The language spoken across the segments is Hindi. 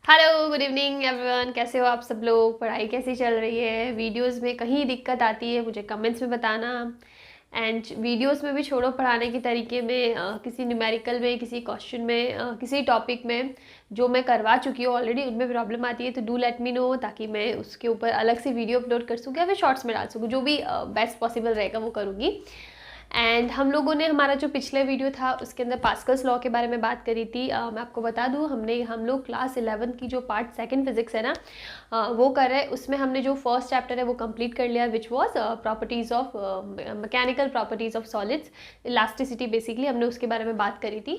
Hello, good evening everyone. कैसे हो आप सब लोग? पढ़ाई कैसी चल रही है? वीडियोस में कहीं दिक्कत आती है मुझे कमेंट्स में बताना। एंड वीडियोस में भी छोड़ो, पढ़ाने के तरीके में किसी न्यूमेरिकल में, किसी क्वेश्चन में, किसी टॉपिक में जो मैं करवा चुकी हूँ ऑलरेडी उनमें प्रॉब्लम आती है तो डू लेट मी नो, ताकि मैं उसके ऊपर अलग से वीडियो अपलोड कर सकूँ या फिर शॉर्ट्स में डाल सकूँ। जो भी बेस्ट पॉसिबल रहेगा वो करूँगी। एंड हम लोगों ने हमारा जो पिछले वीडियो था उसके अंदर पास्कल्स लॉ के बारे में बात करी थी। मैं आपको बता दूं, हम लोग क्लास 11 की जो पार्ट सेकंड फिजिक्स है ना, वो कर रहे हैं। उसमें हमने जो फर्स्ट चैप्टर है वो कंप्लीट कर लिया, which was properties of mechanical properties of solids, elasticity. Basically हमने उसके बारे में बात करी थी।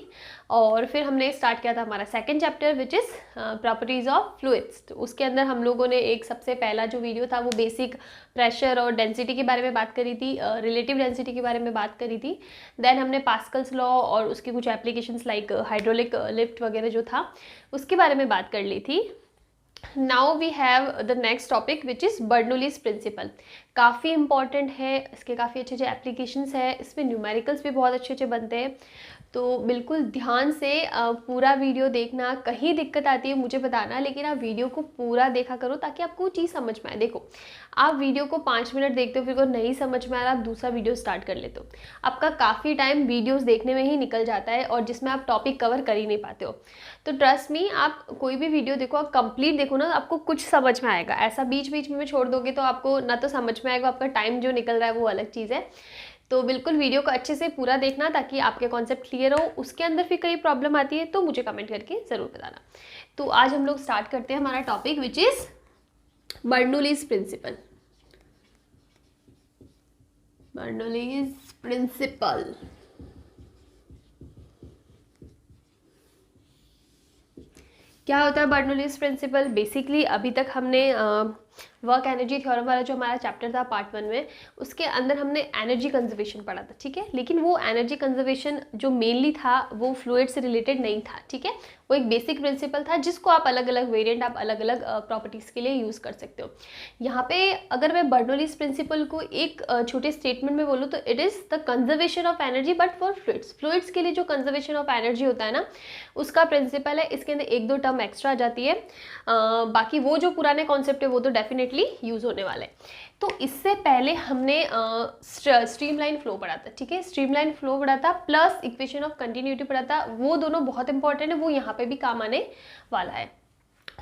और फिर हमने स्टार्ट किया था हमारा second chapter which is properties of fluids. तो उसके अंदर हम लोगों ने एक सबसे पहला जो वीडियो था वो बेसिक प्रेशर और डेंसिटी के बारे में बात करी थी, रिलेटिव डेंसिटी के बारे में बात करी थी। देन हमने पास्कल्स लॉ और उसकी कुछ एप्लीकेशंस लाइक हाइड्रोलिक लिफ्ट वगैरह जो था उसके बारे में बात कर ली थी। Now we have the next topic which is Bernoulli's principle. काफ़ी इंपॉर्टेंट है, इसके काफ़ी अच्छे अच्छे एप्लीकेशंस है, इसमें न्यूमेरिकल्स भी बहुत अच्छे अच्छे बनते हैं। तो बिल्कुल ध्यान से पूरा वीडियो देखना। कहीं दिक्कत आती है मुझे बताना, लेकिन आप वीडियो को पूरा देखा करो ताकि आपको चीज़ समझ में आए। देखो, आप वीडियो को 5 मिनट देखते हो, फिर को नहीं समझ में आ रहा, आप दूसरा वीडियो स्टार्ट कर लेते हो, आपका काफ़ी टाइम वीडियोस देखने में ही निकल जाता है और जिसमें आप टॉपिक कवर कर ही नहीं पाते हो। तो ट्रस्ट मी, आप कोई भी वीडियो देखो, आप कंप्लीट देखो ना, आपको कुछ समझ में आएगा। ऐसा बीच बीच में छोड़ दोगे तो आपको ना तो समझ में आएगा, आपका टाइम जो निकल रहा है वो अलग चीज़ है। तो बिल्कुल वीडियो को अच्छे से पूरा देखना ताकि आपके कॉन्सेप्ट क्लियर हो। उसके अंदर फिर कई प्रॉब्लम आती है तो मुझे कमेंट करके ज़रूर बताना। तो आज हम लोग स्टार्ट करते हैं हमारा topic which is Bernoulli's principle. Bernoulli's principle क्या होता है? बर्नौलीज़ प्रिंसिपल बेसिकली अभी तक हमने वर्क एनर्जी थ्योरम वाला जो हमारा चैप्टर था पार्ट 1 में, उसके अंदर हमने एनर्जी कंजर्वेशन पढ़ा था, ठीक है। लेकिन वो एनर्जी कंजर्वेशन जो मेनली था वो फ्लूइड से रिलेटेड नहीं था, ठीक है। वो एक बेसिक प्रिंसिपल था जिसको आप अलग अलग वेरिएंट, आप अलग अलग प्रॉपर्टीज़ के लिए यूज़ कर सकते हो। यहाँ पे अगर मैं बर्नौलीज़ प्रिंसिपल को एक छोटे स्टेटमेंट में बोलूँ तो it is the conservation of energy but for fluids. Fluids के लिए जो कंजर्वेशन ऑफ एनर्जी होता है ना, उसका प्रिंसिपल है। इसके अंदर एक दो टर्म एक्स्ट्रा आ जाती है, बाकी वो जो पुराने कॉन्सेप्ट है वो तो डेफिनेटली यूज़ होने वाला है। तो इससे पहले हमने स्ट्रीमलाइन फ्लो पढ़ा था, ठीक है। स्ट्रीमलाइन फ्लो पढ़ा था प्लस इक्वेशन ऑफ कंटिन्यूटी पढ़ा था। वो दोनों बहुत इंपॉर्टेंट है, वो यहाँ पे भी काम आने वाला है।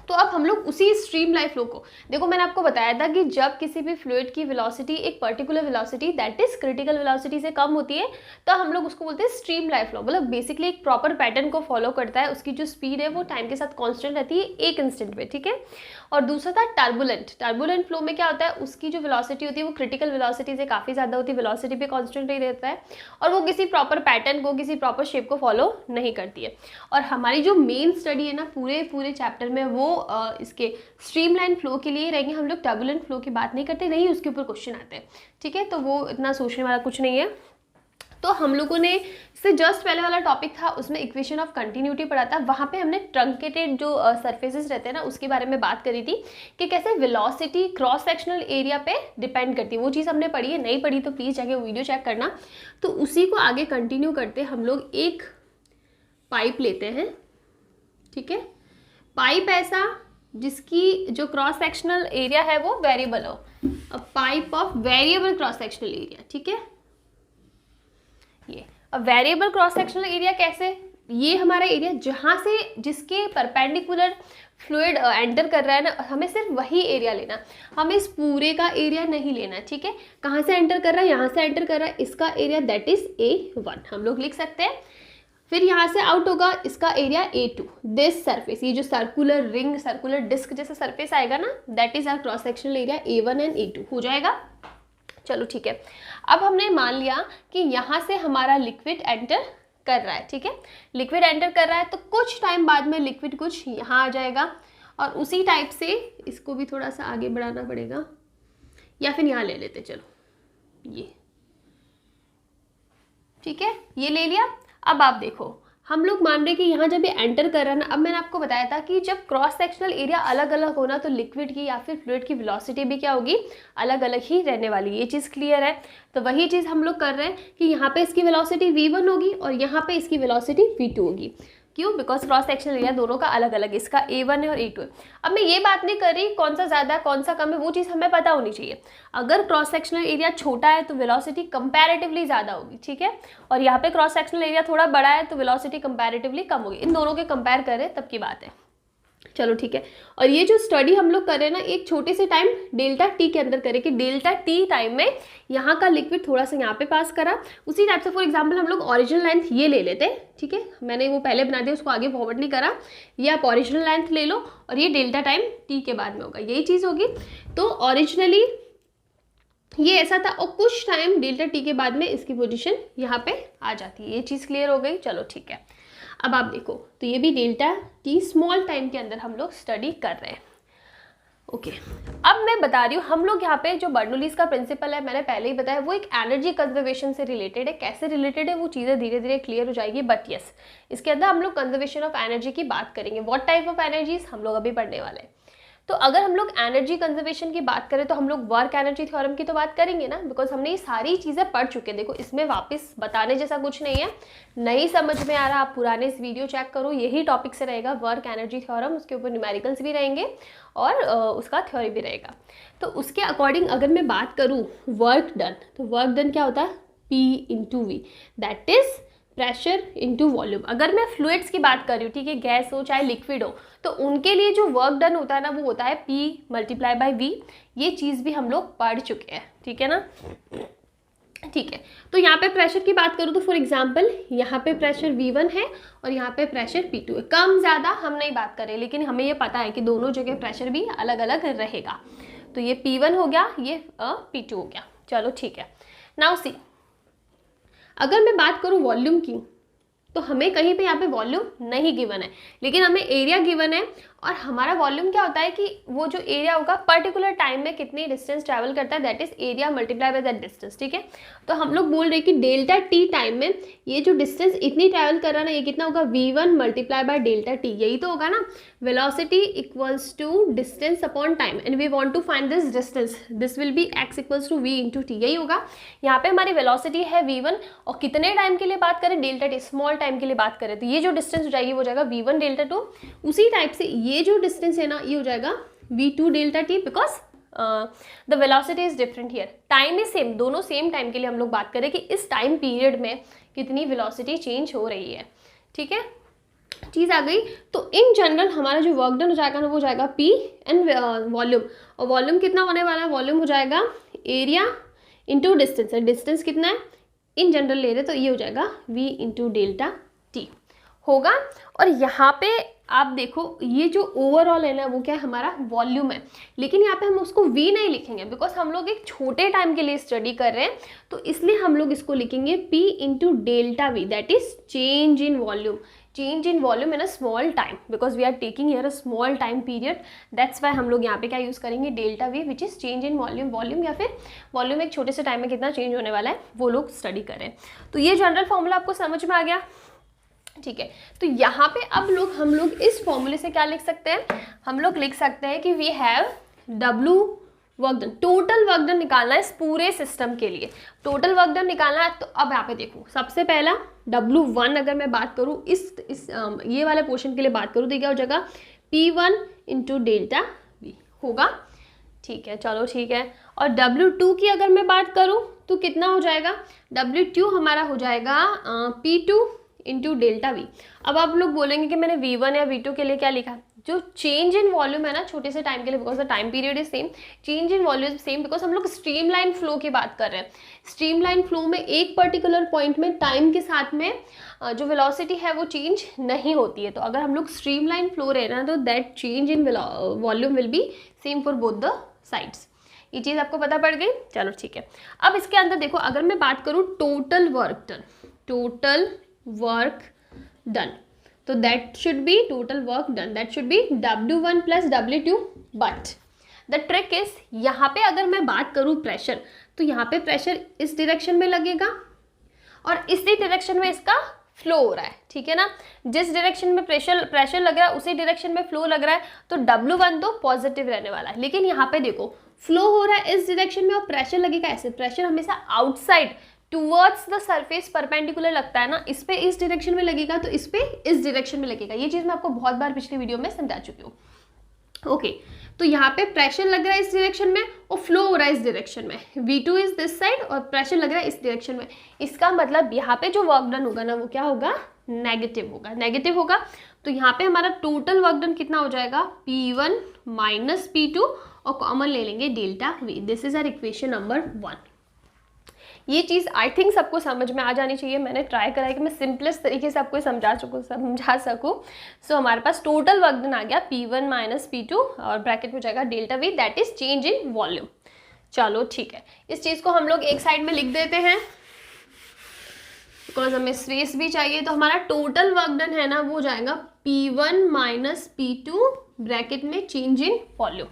तो अब हम लोग उसी स्ट्रीमलाइन फ्लो को देखो। मैंने आपको बताया था कि जब किसी भी फ्लूइड की वेलोसिटी एक particular velocity that is critical velocity से कम होती है तो हम लोग उसको बोलते हैं स्ट्रीमलाइन फ्लो। मतलब बेसिकली एक प्रॉपर पैटर्न को फॉलो करता है, उसकी जो स्पीड है वो टाइम के साथ कांस्टेंट रहती है एक इंस्टेंट में, ठीक है। और दूसरा था टर्बुलेंट। टर्बुलेंट फ्लो में क्या होता है, उसकी जो वेलोसिटी होती है वो क्रिटिकल वेलोसिटी से काफ़ी ज़्यादा होती है, वेलोसिटी पे कांस्टेंट नहीं रहता है और वो किसी प्रॉपर पैटर्न को, किसी प्रॉपर शेप को फॉलो नहीं करती है। और हमारी जो मेन स्टडी है ना पूरे चैप्टर में वो इसके स्ट्रीमलाइन फ्लो के लिए रहेंगे। हम लोग टर्बुलेंट फ्लो की बात नहीं करते, नहीं उसके ऊपर क्वेश्चन आते हैं, ठीक है। तो वो इतना सोचने वाला कुछ नहीं है। तो हम लोगों ने इससे जस्ट पहले वाला टॉपिक था उसमें इक्वेशन ऑफ कंटिन्यूटी पढ़ा था। वहाँ पे हमने ट्रंकेटेड जो सरफेसेस रहते हैं ना उसके बारे में बात करी थी कि कैसे वेलोसिटी क्रॉस सेक्शनल एरिया पे डिपेंड करती है। वो चीज़ हमने पढ़ी है, नहीं पढ़ी तो प्लीज़ जाके वीडियो चेक करना। तो उसी को आगे कंटिन्यू करते हम लोग एक पाइप लेते हैं, ठीक है। पाइप ऐसा जिसकी जो क्रॉस सेक्शनल एरिया है वो वेरिएबल हो, अ pipe of variable cross sectional area, ठीक है। ये अब वेरिएबल क्रॉस सेक्शनल एरिया कैसे, ये हमारा एरिया जहाँ से जिसके परपेंडिकुलर फ्लूइड एंटर कर रहा है ना, हमें सिर्फ वही एरिया लेना, हमें इस पूरे का एरिया नहीं लेना, ठीक है। कहाँ से एंटर कर रहा है, यहाँ से एंटर कर रहा है, इसका एरिया दैट इज A1 हम लोग लिख सकते हैं। फिर यहाँ से आउट होगा इसका एरिया A2। दिस सरफेस, ये जो सर्कुलर रिंग, सर्कुलर डिस्क जैसा सरफेस आएगा ना, that is our cross sectional area A1 and A2 हो जाएगा। चलो ठीक है। अब हमने मान लिया कि यहाँ से हमारा लिक्विड एंटर कर रहा है, ठीक है। लिक्विड एंटर कर रहा है तो कुछ टाइम बाद में लिक्विड कुछ यहाँ आ जाएगा और उसी टाइप से इसको भी थोड़ा सा आगे बढ़ाना पड़ेगा या फिर यहाँ ले लेते, चलो ये, ठीक है, ये ले लिया। अब आप देखो, हम लोग मान रहे कि यहाँ जब ये एंटर कर रहा है ना, अब मैंने आपको बताया था कि जब क्रॉस सेक्शनल एरिया अलग अलग होना तो लिक्विड की या फिर फ्लूइड की वेलोसिटी भी क्या होगी, अलग अलग ही रहने वाली। ये चीज़ क्लियर है। तो वही चीज़ हम लोग कर रहे हैं कि यहाँ पे इसकी वेलोसिटी v1 होगी और यहाँ पे इसकी वेलोसिटी v2 होगी। क्यों? बिकॉज क्रॉस सेक्शनल एरिया दोनों का अलग अलग है, इसका A1 है और A2 है। अब मैं ये बात नहीं कर रही कौन सा ज़्यादा कौन सा कम है, वो चीज़ हमें पता होनी चाहिए। अगर क्रॉस सेक्शनल एरिया छोटा है तो वेलोसिटी कंपैरेटिवली ज़्यादा होगी, ठीक है, और यहाँ पे क्रॉस सेक्शनल एरिया थोड़ा बड़ा है तो वेलोसिटी कंपैरेटिवली कम होगी। इन दोनों के कंपेयर करें तब की बात है। चलो ठीक है, और ये जो स्टडी हम लोग करें ना एक छोटे से टाइम डेल्टा टी के अंदर करें कि डेल्टा टी टाइम में यहाँ का लिक्विड थोड़ा सा यहाँ पे पास करा, उसी टाइप से फॉर एग्जांपल हम लोग ओरिजिनल लेंथ ये ले लेते हैं, ठीक है, मैंने वो पहले बना दिया उसको आगे फॉरवर्ड नहीं करा, ये आप ओरिजिनल लेंथ ले लो और ये डेल्टा टाइम टी के बाद में होगा, यही चीज़ होगी। तो ओरिजिनली ये ऐसा था और कुछ टाइम डेल्टा टी के बाद में इसकी पोजीशन यहाँ पे आ जाती है, ये चीज़ क्लियर हो गई। चलो ठीक है, अब आप देखो तो ये भी डेल्टा टी स्मॉल टाइम के अंदर हम लोग स्टडी कर रहे हैं। ओके, अब मैं बता रही हूँ हम लोग यहाँ पे जो बर्नौलीज़ का प्रिंसिपल है मैंने पहले ही बताया, वो एक एनर्जी कंजर्वेशन से रिलेटेड है। कैसे रिलेटेड है वो चीज़ें धीरे धीरे क्लियर हो जाएगी, बट यस इसके अंदर हम लोग कंजर्वेशन ऑफ एनर्जी की बात करेंगे। व्हाट टाइप ऑफ एनर्जीज हम लोग अभी पढ़ने वाले हैं। तो अगर हम लोग एनर्जी कंजर्वेशन की बात करें तो हम लोग वर्क एनर्जी थ्योरम की तो बात करेंगे ना, बिकॉज हमने ये सारी चीज़ें पढ़ चुके हैं। देखो इसमें वापस बताने जैसा कुछ नहीं है, नहीं समझ में आ रहा आप पुराने इस वीडियो चेक करो, यही टॉपिक से रहेगा वर्क एनर्जी थ्योरम, उसके ऊपर न्यूमेरिकल्स भी रहेंगे और उसका थ्योरी भी रहेगा। तो उसके अकॉर्डिंग अगर मैं बात करूँ वर्क डन, तो वर्क डन क्या होता है P/V, that is pressure into volume. अगर मैं फ्लूइड्स की बात कर रही हूँ, ठीक है, गैस हो चाहे लिक्विड हो, तो उनके लिए जो वर्क डन होता है ना वो होता है P/V। ये चीज़ भी हम लोग पढ़ चुके हैं, ठीक है ना, ठीक है। तो यहाँ पे प्रेशर की बात करूँ तो फॉर एग्जांपल यहाँ पे प्रेशर V1 है और यहाँ पे प्रेशर P2 है। कम ज़्यादा हम नहीं बात करें, लेकिन हमें ये पता है कि दोनों जगह प्रेशर भी अलग अलग रहेगा। तो ये P1 हो गया, ये P2 हो गया। चलो ठीक है, नाउ सी अगर मैं बात करूं वॉल्यूम की, तो हमें कहीं पे यहाँ पे वॉल्यूम नहीं गिवन है, लेकिन हमें एरिया गिवन है। और हमारा वॉल्यूम क्या होता है कि वो जो एरिया होगा पर्टिकुलर टाइम में कितनी डिस्टेंस ट्रैवल करता है, that is area multiply by that distance, ठीक है। तो हम लोग बोल रहे हैं कि डेल्टा टी टाइम में ये जो डिस्टेंस इतनी ट्रैवल कर रहा है ना, ये कितना होगा V1 multiply by delta T, यही तो होगा ना, velocity equals to distance upon time and we want to find this distance, this will be x equals to v into टी, यही होगा। यहाँ पे हमारी वेलोसिटी है V1 और कितने टाइम के लिए बात करें, डेल्टा टी, स्मॉल टाइम के लिए बात करें, तो ये जो डिस्टेंस हो जाएगी वो जाएगा V1 डेल्टा टू। उसी टाइप से ये जो डिस्टेंस है ना ये हो जाएगा V2 delta T, because the velocity is different here, time is same, दोनों सेम टाइम के लिए हम लोग बात करें कि इस टाइम पीरियड में कितनी वेलोसिटी चेंज हो रही है, ठीक है, चीज़ आ गई। तो इन जनरल हमारा जो वर्क डन हो जाएगा ना वो जाएगा P एंड वॉल्यूम, और वॉल्यूम कितना होने वाला है, वॉल्यूम हो जाएगा एरिया इंटू डिस्टेंस, डिस्टेंस कितना है इन जनरल ले रहे तो ये हो जाएगा V इंटू डेल्टा टी होगा। और यहाँ पे आप देखो ये जो ओवरऑल है ना वो क्या है, हमारा वॉल्यूम है, लेकिन यहाँ पे हम उसको V नहीं लिखेंगे बिकॉज हम लोग एक छोटे टाइम के लिए स्टडी कर रहे हैं, तो इसलिए हम लोग इसको लिखेंगे P into delta V, that is change in volume, change in volume in a small time, because we are taking here a small time period, that's why हम लोग यहाँ पे क्या यूज़ करेंगे, delta V which is change in volume, volume या फिर वॉल्यूम एक छोटे से टाइम में कितना चेंज होने वाला है वो लोग स्टडी करें। तो ये जनरल फॉर्मूला आपको समझ में आ गया, ठीक है। तो यहाँ पे अब हम लोग इस फॉर्मूले से क्या लिख सकते हैं, हम लोग लिख सकते हैं कि we have W work done, total work done निकालना है इस पूरे सिस्टम के लिए, टोटल वर्क डन निकालना है। तो अब यहाँ पे देखो सबसे पहला W1 अगर मैं बात करूँ इस ये वाले पोर्शन के लिए बात करूँ तो क्या हो जाएगा P1 इंटू डेल्टा V होगा, ठीक है, चलो ठीक है। और W2 की अगर मैं बात करूँ तो कितना हो जाएगा, W2 हमारा हो जाएगा P2 इंटू डेल्टा V। अब आप लोग बोलेंगे कि मैंने V1 या V2 के लिए क्या लिखा, जो चेंज इन वॉल्यूम है ना छोटे से टाइम के लिए, because the time period is same, change in volume same, because हम लोग स्ट्रीमलाइन फ्लो की बात कर रहे हैं। स्ट्रीमलाइन फ्लो में एक पर्टिकुलर पॉइंट में टाइम के साथ में जो वेलोसिटी है वो चेंज नहीं होती है, तो अगर हम लोग स्ट्रीमलाइन फ्लो रहे ना तो that change in volume will be same for both the sides, ये चीज़ आपको पता पड़ गई। चलो ठीक है, अब इसके अंदर देखो अगर मैं बात करूँ total work done, total work done, तो that should be total work done, that should be W1 plus W2, but the trick is यहाँ पे अगर मैं बात करूँ प्रेशर, तो यहाँ पे प्रेशर इस डायरेक्शन में लगेगा और इसी डायरेक्शन में इसका फ्लो हो रहा है, ठीक है ना, जिस डायरेक्शन में प्रेशर लग रहा है उसी डायरेक्शन में फ्लो लग रहा है, तो W1 तो पॉजिटिव रहने वाला है। लेकिन यहाँ पे देखो फ्लो हो रहा है इस डायरेक्शन में और प्रेशर लगेगा ऐसे, प्रेशर हमेशा outside towards the surface perpendicular लगता है ना, इस पे इस डायरेक्शन में लगेगा तो इस पे इस डायरेक्शन में लगेगा। ये चीज़ मैं आपको बहुत बार पिछली वीडियो में समझा चुकी हूँ। ओके, तो यहाँ पे प्रेशर लग रहा है इस डायरेक्शन में और फ्लो हो रहा है इस डायरेक्शन में। V2 इज दिस साइड और प्रेशर लग रहा है इस डायरेक्शन में। इसका मतलब यहाँ पे जो वर्क डन होगा ना वो क्या होगा, नेगेटिव होगा। नेगेटिव होगा तो यहाँ पे हमारा टोटल वर्क डन कितना हो जाएगा, P1 माइनस P2 और कॉमन ले लेंगे delta V। This is our equation number 1। ये चीज़ आई थिंक सबको समझ में आ जानी चाहिए। मैंने ट्राई करा है कि मैं सिंपलेस्ट तरीके से आपको समझा सकूँ। सो हमारे पास टोटल वर्क डन आ गया P1 माइनस P2 और ब्रैकेट में हो जाएगा delta V, that is change in volume. चलो ठीक है, इस चीज़ को हम लोग एक साइड में लिख देते हैं बिकॉज हमें स्पेस भी चाहिए। तो हमारा टोटल वर्क डन है ना वो हो जाएगा P1 माइनस P2 ब्रैकेट में चेंज इन वॉल्यूम।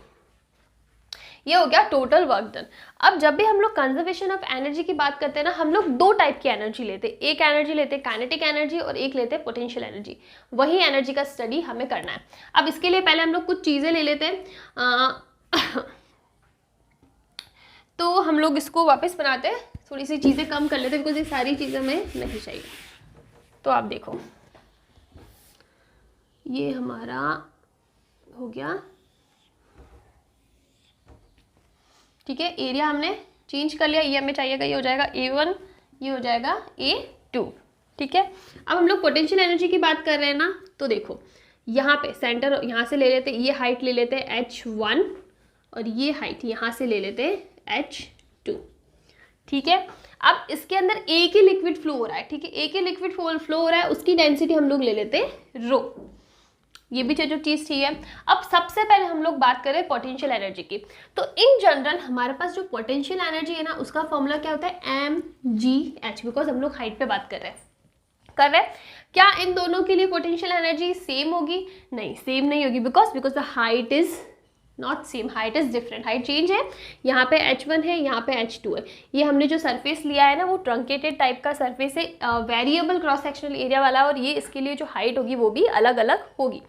ये हो गया टोटल वर्क डन। अब जब भी हम लोग कंजर्वेशन ऑफ एनर्जी की बात करते हैं ना, हम लोग दो टाइप की एनर्जी लेते हैं। एक एनर्जी लेते हैं काइनेटिक एनर्जी और एक लेते हैं पोटेंशियल एनर्जी। वही एनर्जी का स्टडी हमें करना है। अब इसके लिए पहले हम लोग कुछ चीज़ें ले लेते हैं। तो हम लोग इसको वापस बनाते हैं, थोड़ी सी चीज़ें कम कर लेते हैं बिकॉज ये सारी चीज़ें हमें नहीं चाहिए। तो आप देखो ये हमारा हो गया, ठीक है। एरिया हमने चेंज कर लिया, ये हमें चाहिएगा, ये हो जाएगा A1, ये हो जाएगा A2, ठीक है। अब हम लोग पोटेंशियल एनर्जी की बात कर रहे हैं ना, तो देखो यहाँ पे सेंटर यहाँ से ले लेते हैं, ये हाइट ले लेते हैं H1 और ये हाइट यहाँ से ले लेते हैं H2, ठीक है। अब इसके अंदर एक ही लिक्विड फ्लो हो रहा है, ठीक है, एक ही लिक्विड फ्लो हो रहा है, उसकी डेंसिटी हम लोग ले लेते हैं रो। ये भी जो चीज़ ठीक है। अब सबसे पहले हम लोग बात करें पोटेंशियल एनर्जी की। तो इन जनरल हमारे पास जो पोटेंशियल एनर्जी है ना उसका फॉर्मूला क्या होता है, mgh, बिकॉज हम लोग हाइट पे बात कर रहे हैं। क्या इन दोनों के लिए पोटेंशियल एनर्जी सेम होगी? नहीं, सेम नहीं होगी because the height is not same, height is different, height change है। यहाँ पे H1 है, यहाँ पे H2 है। ये हमने जो सरफेस लिया है ना वो ट्रंकेटेड टाइप का सरफेस है, वेरिएबल क्रॉस सेक्शनल एरिया वाला, और ये इसके लिए जो हाइट होगी वो भी अलग अलग होगी।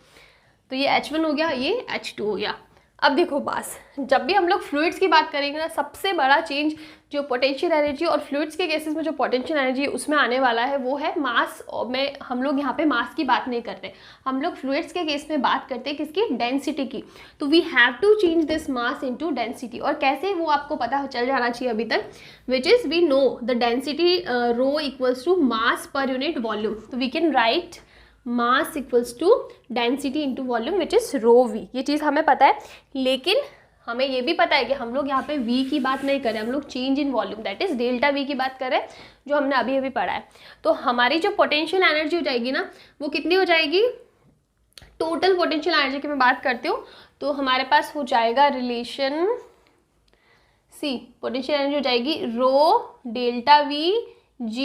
तो ये H1 हो गया, ये H2 हो गया। अब देखो बस, जब भी हम लोग फ्लूइड्स की बात करेंगे ना, सबसे बड़ा चेंज जो पोटेंशियल एनर्जी और फ्लूइड्स के केसेस में जो पोटेंशियल एनर्जी उसमें आने वाला है वो है मास। और हम लोग यहाँ पे मास की बात नहीं करते, हम लोग फ्लूइड्स के केस में बात करते हैं किसकी, डेंसिटी की। तो we have to change this mass into density, और कैसे वो आपको पता चल जाना चाहिए अभी तक, which is we know the density rho equals to mass per unit volume. तो we can write mass equals to density into volume which is rho V. ये चीज़ हमें पता है, लेकिन हमें ये भी पता है कि हम लोग यहाँ पे v की बात नहीं कर रहे, हम लोग change in volume that is delta v की बात कर रहे हैं, जो हमने अभी अभी पढ़ा है। तो हमारी जो पोटेंशियल एनर्जी हो जाएगी ना वो कितनी हो जाएगी, टोटल पोटेंशियल एनर्जी की मैं बात करती हूँ तो हमारे पास हो जाएगा रिलेशन सी, पोटेंशियल एनर्जी हो जाएगी rho delta v g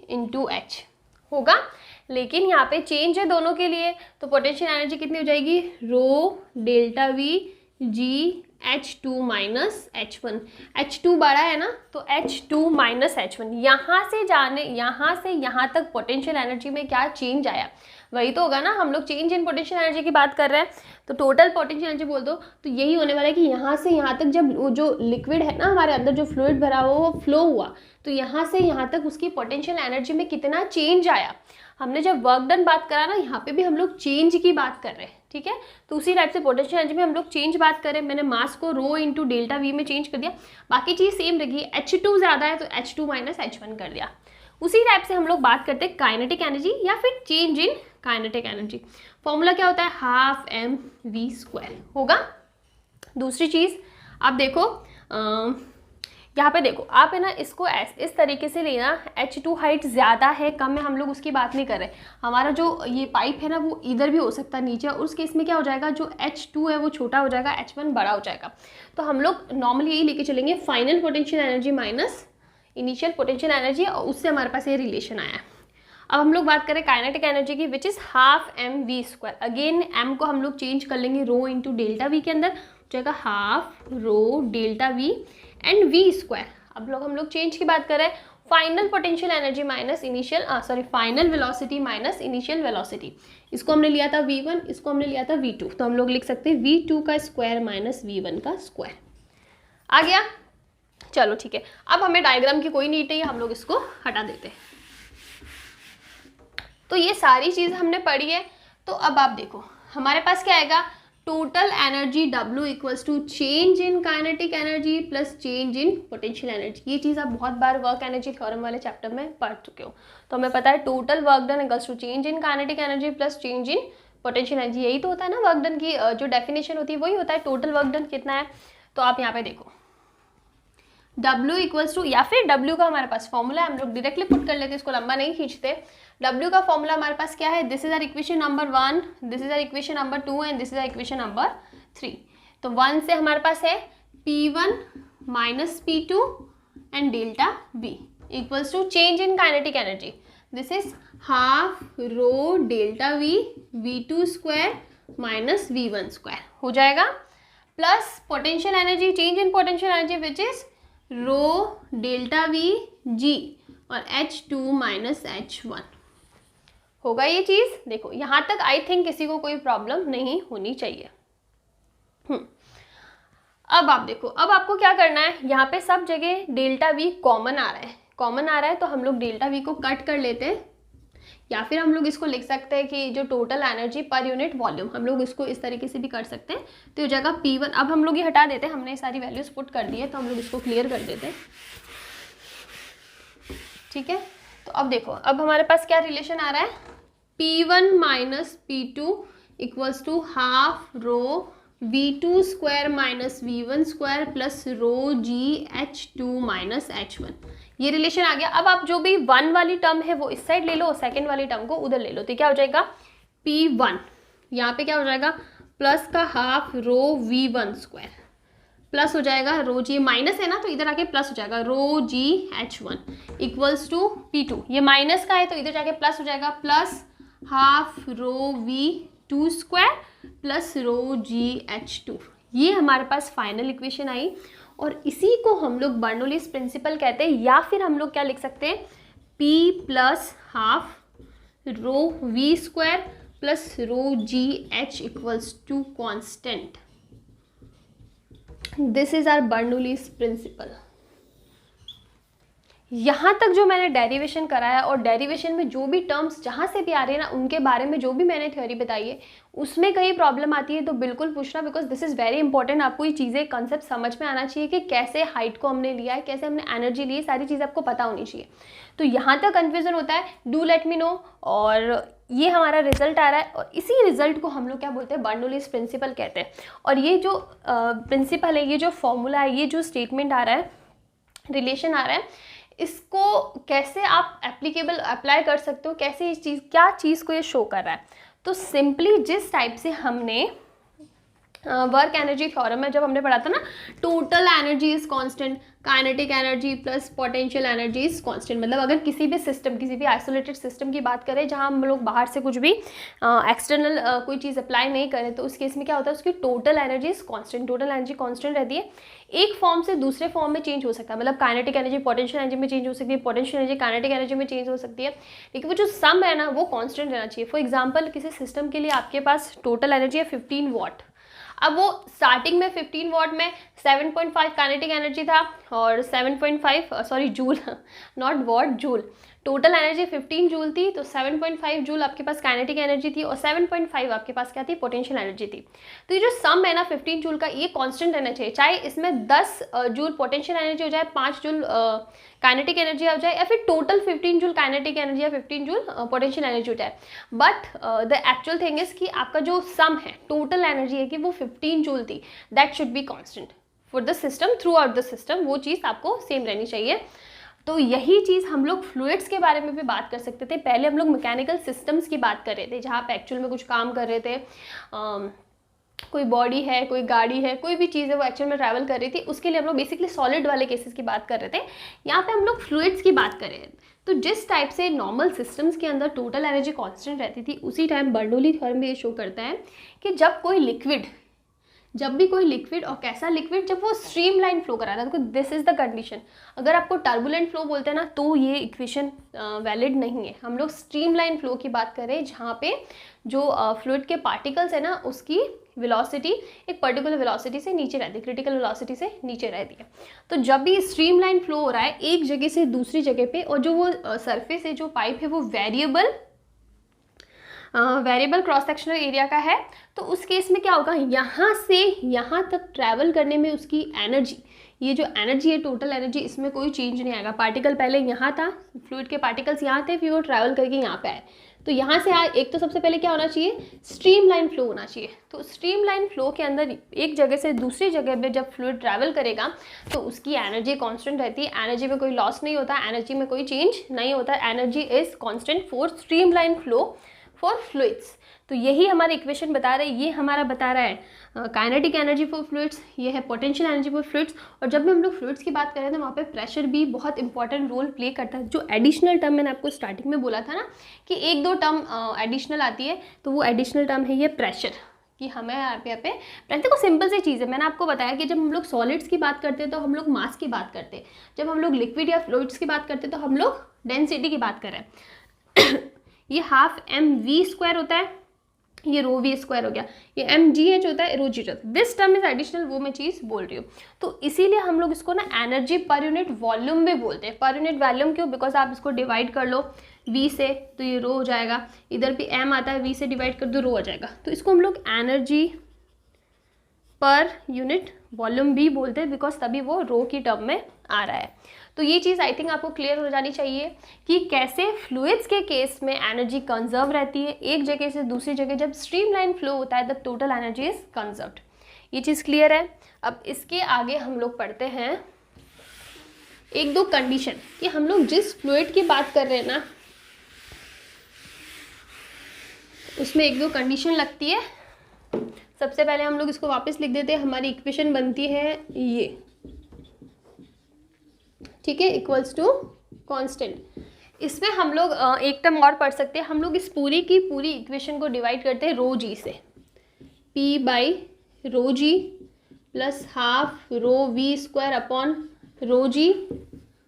into H होगा। लेकिन यहाँ पे चेंज है दोनों के लिए, तो पोटेंशियल एनर्जी कितनी हो जाएगी, rho delta V G H2 minus H1। H2 बड़ा है ना, तो H2 माइनस H1। यहाँ से यहाँ तक पोटेंशियल एनर्जी में क्या चेंज आया, वही तो होगा ना। हम लोग चेंज इन पोटेंशियल एनर्जी की बात कर रहे हैं, तो टोटल पोटेंशियल एनर्जी बोल दो तो यही होने वाला है कि यहाँ से यहाँ तक जब जो लिक्विड है ना हमारे अंदर जो फ्लूइड भरा हुआ वो फ्लो हुआ, तो यहाँ से यहाँ तक उसकी पोटेंशियल एनर्जी में कितना चेंज आया। हमने जब वर्क डन बात करा ना, यहाँ पे भी हम लोग चेंज की बात कर रहे हैं, ठीक है। तो उसी टाइप से पोटेंशियल एनर्जी में हम लोग चेंज बात करें, मैंने मास को रो इंटू डेल्टा वी में चेंज कर दिया, बाकी चीज़ सेम रही। H2 ज़्यादा है तो H2 माइनस H1 कर दिया। उसी टाइप से हम लोग बात करते हैं काइनेटिक एनर्जी या फिर change in kinetic energy. Formula क्या होता है, हाफ mv² होगा। दूसरी चीज़ आप देखो, यहाँ पे देखो आप है ना, इसको इस तरीके से लेना, H2 हाइट ज़्यादा है कम है हम लोग उसकी बात नहीं कर रहे। हमारा जो ये पाइप है ना वो इधर भी हो सकता है नीचे, और उस केस में क्या हो जाएगा, जो H2 है वो छोटा हो जाएगा, H1 बड़ा हो जाएगा। तो हम लोग नॉर्मली यही लेके चलेंगे, final potential energy minus initial potential energy, और उससे हमारे पास ये रिलेशन आया है। अब हम लोग बात करें काइनेटिक एनर्जी की, which is half mv²। Again m को हम लोग चेंज कर लेंगे रो इंटू डेल्टा वी के अंदर, हो जाएगा half rho delta we and v²। अब हम लोग चेंज की बात कर रहे हैं, final potential energy minus initial final velocity minus initial velocity. इसको हमने लिया था v1, इसको हमने लिया था v2, तो हम लोग लिख सकते हैं v2 का स्क्वायर माइनस v1 का स्क्वायर। आ गया। चलो ठीक है, अब हमें डायग्राम की कोई नीड नहीं है, हम लोग इसको हटा देते हैं। तो ये सारी चीज़ हमने पढ़ी है। तो अब आप देखो हमारे पास क्या आएगा, total energy W equals to change in kinetic energy plus change in potential energy. ये चीज़ आप बहुत बार वर्क एनर्जी थ्योरम वाले चैप्टर में पढ़ चुके हो। तो हमें पता है total work done equals to change in kinetic energy plus change in potential energy. यही तो होता है ना वर्क डन की जो डेफिनेशन होती है, वही होता है टोटल वर्क डन कितना है। तो आप यहाँ पे देखो W इक्वल्स टू, या फिर W का हमारे पास फॉर्मूला हम लोग डायरेक्टली पुट कर लेते, इसको लंबा नहीं खींचते। W का फॉर्मूला हमारे पास क्या है, this is our equation number 1, this is our equation number 2 and this is our equation number 3। तो 1 से हमारे पास है P1 minus P2 and delta V equals to change in kinetic energy, this is half rho delta V V2 square minus V1 square हो जाएगा, plus potential energy, change in potential energy which is rho delta V G और H2 माइनस H1 होगा। ये चीज़ देखो यहाँ तक आई थिंक किसी को कोई प्रॉब्लम नहीं होनी चाहिए। अब आप देखो, अब आपको क्या करना है, यहाँ पे सब जगह डेल्टा V कॉमन आ रहा है, तो हम लोग डेल्टा V को कट कर लेते हैं, या फिर हम लोग इसको लिख सकते हैं कि जो टोटल एनर्जी पर यूनिट वॉल्यूम, हम लोग इसको इस तरीके से भी कर सकते हैं। तो ये जगह P1, अब हम लोग ये हटा देते हैं, हमने सारी वैल्यूज पुट कर दी है, तो हम लोग इसको क्लियर कर देते हैं, ठीक है। तो अब देखो, अब हमारे पास क्या रिलेशन आ रहा है, P1 minus P2 equals to half rho V2 square minus V1 square plus rho G H2 minus H1, ये रिलेशन आ गया। अब आप जो भी 1 वाली टर्म है वो इस साइड ले लो, सेकंड वाली टर्म को उधर ले लो, तो क्या हो जाएगा P1, यहाँ पे क्या हो जाएगा प्लस का half rho V1 square plus हो जाएगा रो जी, माइनस है ना तो इधर आके प्लस हो जाएगा रो जी H1 इक्वल्स टू P2, ये माइनस का है तो इधर जाके प्लस हो जाएगा, plus half rho V2 square plus rho G H2। ये हमारे पास फाइनल इक्वेशन आई, और इसी को हम लोग बर्नौलीज प्रिंसिपल कहते हैं, या फिर हम लोग क्या लिख सकते हैं, P plus half rho V square plus rho g H equals to constant. This is our Bernoulli's principle. यहाँ तक जो मैंने डेरिवेशन कराया, और डेरिवेशन में जो भी टर्म्स जहाँ से भी आ रही है ना, उनके बारे में जो भी मैंने थ्योरी बताई है, उसमें कहीं प्रॉब्लम आती है तो बिल्कुल पूछना, because this is very important. आपको ये चीज़ें कंसेप्ट समझ में आना चाहिए कि कैसे हाइट को हमने लिया है, कैसे हमने एनर्जी ली है, सारी चीज़ें आपको पता होनी चाहिए। तो यहाँ तक कन्फ्यूजन होता है, डू लेट मी नो। और ये हमारा रिजल्ट आ रहा है, और इसी रिजल्ट को हम लोग क्या बोलते हैं, बर्नौलीज प्रिंसिपल कहते हैं। और ये जो प्रिंसिपल है, ये जो फॉर्मूला है, ये जो स्टेटमेंट आ रहा है, रिलेशन आ रहा है, इसको कैसे आप एप्लीकेबल अप्लाई कर सकते हो, कैसे इस चीज़, क्या चीज़ को ये शो कर रहा है। तो सिंपली जिस टाइप से हमने वर्क एनर्जी थ्योरम में जब हमने पढ़ा था ना, total energy is constant, kinetic energy plus potential energy is constant. मतलब अगर किसी भी सिस्टम, किसी भी आइसोलेटेड सिस्टम की बात करें जहां हम लोग बाहर से कुछ भी एक्सटर्नल कोई चीज़ अप्लाई नहीं करें, तो उस केस में क्या होता है, उसकी total energy is constant, total energy constant रहती है। एक फॉर्म से दूसरे फॉर्म में चेंज हो सकता है, मतलब काइनेटिक एनर्जी पोटेंशियल एनर्जी में चेंज हो सकती है, पोटेंशियल एनर्जी काइनेटिक एनर्जी में चेंज हो सकती है, लेकिन वो जो सम है ना वो कांस्टेंट रहना चाहिए। फॉर एग्जांपल, किसी सिस्टम के लिए आपके पास टोटल एनर्जी है 15 वाट। अब वो स्टार्टिंग में 15 वाट में 7.5 काइनेटिक एनर्जी था और 7.5 sorry joule, not watt, joule. Total energy 15 joule थी, तो 7.5 जूल आपके पास काइनेटिक एनर्जी थी और 7.5 आपके पास क्या थी, पोटेंशियल एनर्जी थी। तो ये जो सम है ना 15 जूल का, ये कांस्टेंट रहना चाहिए, चाहे इसमें 10 जूल पोटेंशियल एनर्जी हो जाए, 5 जूल काइनेटिक एनर्जी हो जाए, या फिर टोटल 15 जूल काइनेटिक एनर्जी या 15 जूल पोटेंशियल एनर्जी हो जाए। But the actual thing is कि आपका जो सम है, टोटल एनर्जी है कि वो 15 जूल थी, that should be constant for the system, through out the system, वो चीज़ आपको सेम रहनी चाहिए। तो यही चीज़ हम लोग फ्लूइड्स के बारे में भी बात कर सकते थे। पहले हम लोग मैकेनिकल सिस्टम्स की बात कर रहे थे, जहाँ पे एक्चुअल में कुछ काम कर रहे थे, कोई बॉडी है, कोई गाड़ी है, कोई भी चीज़ है वो एक्चुअल में ट्रैवल कर रही थी, उसके लिए हम लोग बेसिकली सॉलिड वाले केसेस की बात कर रहे थे। यहाँ पे हम लोग फ्लूइड्स की बात कर रहे हैं। तो जिस टाइप से नॉर्मल सिस्टम्स के अंदर टोटल एनर्जी कांस्टेंट रहती थी, उसी टाइम बर्नौली थ्योरम भी ये शो करता है कि जब भी कोई लिक्विड, और कैसा लिक्विड, जब वो स्ट्रीमलाइन फ्लो करा रहा है, तो दिस इज द कंडीशन। अगर आपको टर्बुलेंट फ्लो बोलते हैं ना, तो ये इक्वेशन वैलिड नहीं है। हम लोग स्ट्रीमलाइन फ्लो की बात करें, जहाँ पे जो फ्लूइड के पार्टिकल्स है ना, उसकी वेलोसिटी एक पर्टिकुलर वेलोसिटी से नीचे रहती है, क्रिटिकल वेलोसिटी से नीचे रहती है। तो जब भी स्ट्रीमलाइन फ्लो हो रहा है एक जगह से दूसरी जगह पे, और जो वो सरफेस है, जो पाइप है, वो वेरिएबल क्रॉस सेक्शनल एरिया का है, तो उस केस में क्या होगा, यहाँ से यहाँ तक ट्रैवल करने में उसकी एनर्जी, ये जो एनर्जी है, टोटल एनर्जी, इसमें कोई चेंज नहीं आएगा। पार्टिकल पहले यहाँ था, फ्लूइड के पार्टिकल्स यहाँ थे, फिर वो ट्रैवल करके यहाँ पे आए। तो यहाँ से एक तो सबसे पहले क्या होना चाहिए, स्ट्रीमलाइन फ्लो होना चाहिए। तो स्ट्रीमलाइन फ्लो के अंदर एक जगह से दूसरी जगह पे जब फ्लूइड ट्रैवल करेगा तो उसकी एनर्जी कांस्टेंट रहती है, एनर्जी में कोई लॉस नहीं होता, एनर्जी में कोई चेंज नहीं होता, energy is constant for streamline flow for fluids. तो यही हमारा इक्वेशन बता रहा है, ये हमारा बता रहा है काइनेटिक एनर्जी फॉर फ्लूइड्स, ये है पोटेंशियल एनर्जी फॉर फ्लूइड्स। और जब भी हम लोग फ्लूइड्स की बात करें तो वहाँ पे प्रेशर भी बहुत इंपॉर्टेंट रोल प्ले करता है। जो एडिशनल टर्म मैंने आपको स्टार्टिंग में बोला था ना कि एक दो टर्म एडिशनल आती है, तो वो एडिशनल टर्म है ये प्रेशर, कि हमें यहाँ पे प्रेशर को सिंपल सी चीज़ है। मैंने आपको बताया कि जब हम लोग सॉलिड्स की बात करते हैं तो हम लोग मास की बात करते हैं, जब हम लोग लिक्विड या फ्लूइड्स की बात करते हैं तो हम लोग डेंसिटी की बात कर रहे हैं। ये हाफ mv² होता है, ये रो वी स्क्वायर हो गया, ये mgh होता है, रो जी होता है। दिस टर्म इज एडिशनल, वो मैं चीज़ बोल रही हूँ। तो इसीलिए हम लोग इसको ना एनर्जी पर यूनिट वॉल्यूम में बोलते हैं। पर यूनिट वॉल्यूम क्यों, बिकॉज आप इसको डिवाइड कर लो v से तो ये रो हो जाएगा, इधर भी m आता है, v से डिवाइड कर दो रो हो जाएगा। तो इसको हम लोग एनर्जी पर यूनिट वॉल्यूम भी बोलते हैं, बिकॉज तभी वो रो की टर्म में आ रहा है। तो ये चीज़ आई थिंक आपको क्लियर हो जानी चाहिए कि कैसे फ्लूइड्स के केस में एनर्जी कंजर्व रहती है एक जगह से दूसरी जगह, जब स्ट्रीमलाइन फ्लो होता है तब टोटल एनर्जी इज कंजर्व्ड। ये चीज़ क्लियर है। अब इसके आगे हम लोग पढ़ते हैं एक दो कंडीशन, कि हम लोग जिस फ्लूइड की बात कर रहे हैं ना उसमें एक दो कंडीशन लगती है। सबसे पहले हम लोग इसको वापस लिख देते हैं, हमारी इक्वेशन बनती है ये, ठीक है, इक्वल्स टू कांस्टेंट। इसमें हम लोग एक टर्म और पढ़ सकते हैं, हम लोग इस पूरी की पूरी इक्वेशन को डिवाइड करते हैं रो जी से, P by rho g plus half rho v square upon rho g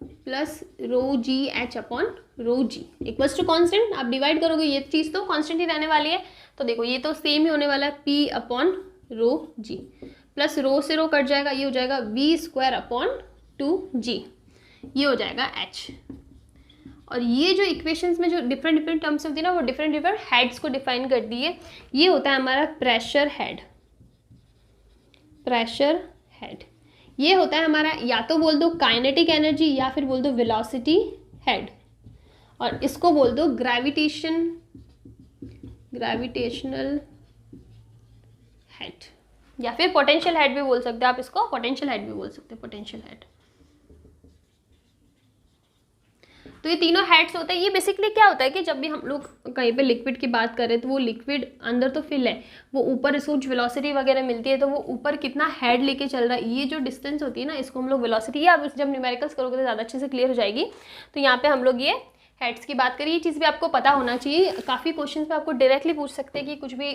plus rho g h upon rho g equals to constant. आप डिवाइड करोगे ये चीज़ तो कांस्टेंट ही रहने वाली है, तो देखो ये तो सेम ही होने वाला है, P upon rho g plus रो से रो कट जाएगा, ये हो जाएगा वी स्क्वायर अपॉन 2g, ये हो जाएगा h। और ये जो इक्वेशंस में जो डिफरेंट डिफरेंट टर्म्स होती है ना, वो डिफरेंट डिफरेंट हेड्स को डिफाइन करती है। ये होता है हमारा प्रेशर हेड, प्रेशर हेड। ये होता है हमारा, या तो बोल दो काइनेटिक एनर्जी या फिर बोल दो वेलोसिटी हेड, और इसको बोल दो ग्रेविटेशनल हेड, या फिर पोटेंशियल हेड भी बोल सकते हैं आप इसको, पोटेंशियल हेड भी बोल सकते हैं, पोटेंशियल हेड। तो ये तीनों हेड्स होते हैं। ये बेसिकली क्या होता है कि जब भी हम लोग कहीं पे लिक्विड की बात करें तो वो लिक्विड अंदर तो फिल है, वो ऊपर इसको कुछ वेलोसिटी वगैरह मिलती है, तो वो ऊपर कितना हेड लेके चल रहा है, ये जो डिस्टेंस होती है ना, इसको हम लोग वेलोसिटी, या आप जब न्यूमेरिकल्स करोगे तो ज़्यादा अच्छे से क्लियर हो जाएगी। तो यहाँ पे हम लोग ये हेड्स की बात करें, ये चीज़ भी आपको पता होना चाहिए। काफ़ी क्वेश्चन पे आपको डायरेक्टली पूछ सकते हैं कि कुछ भी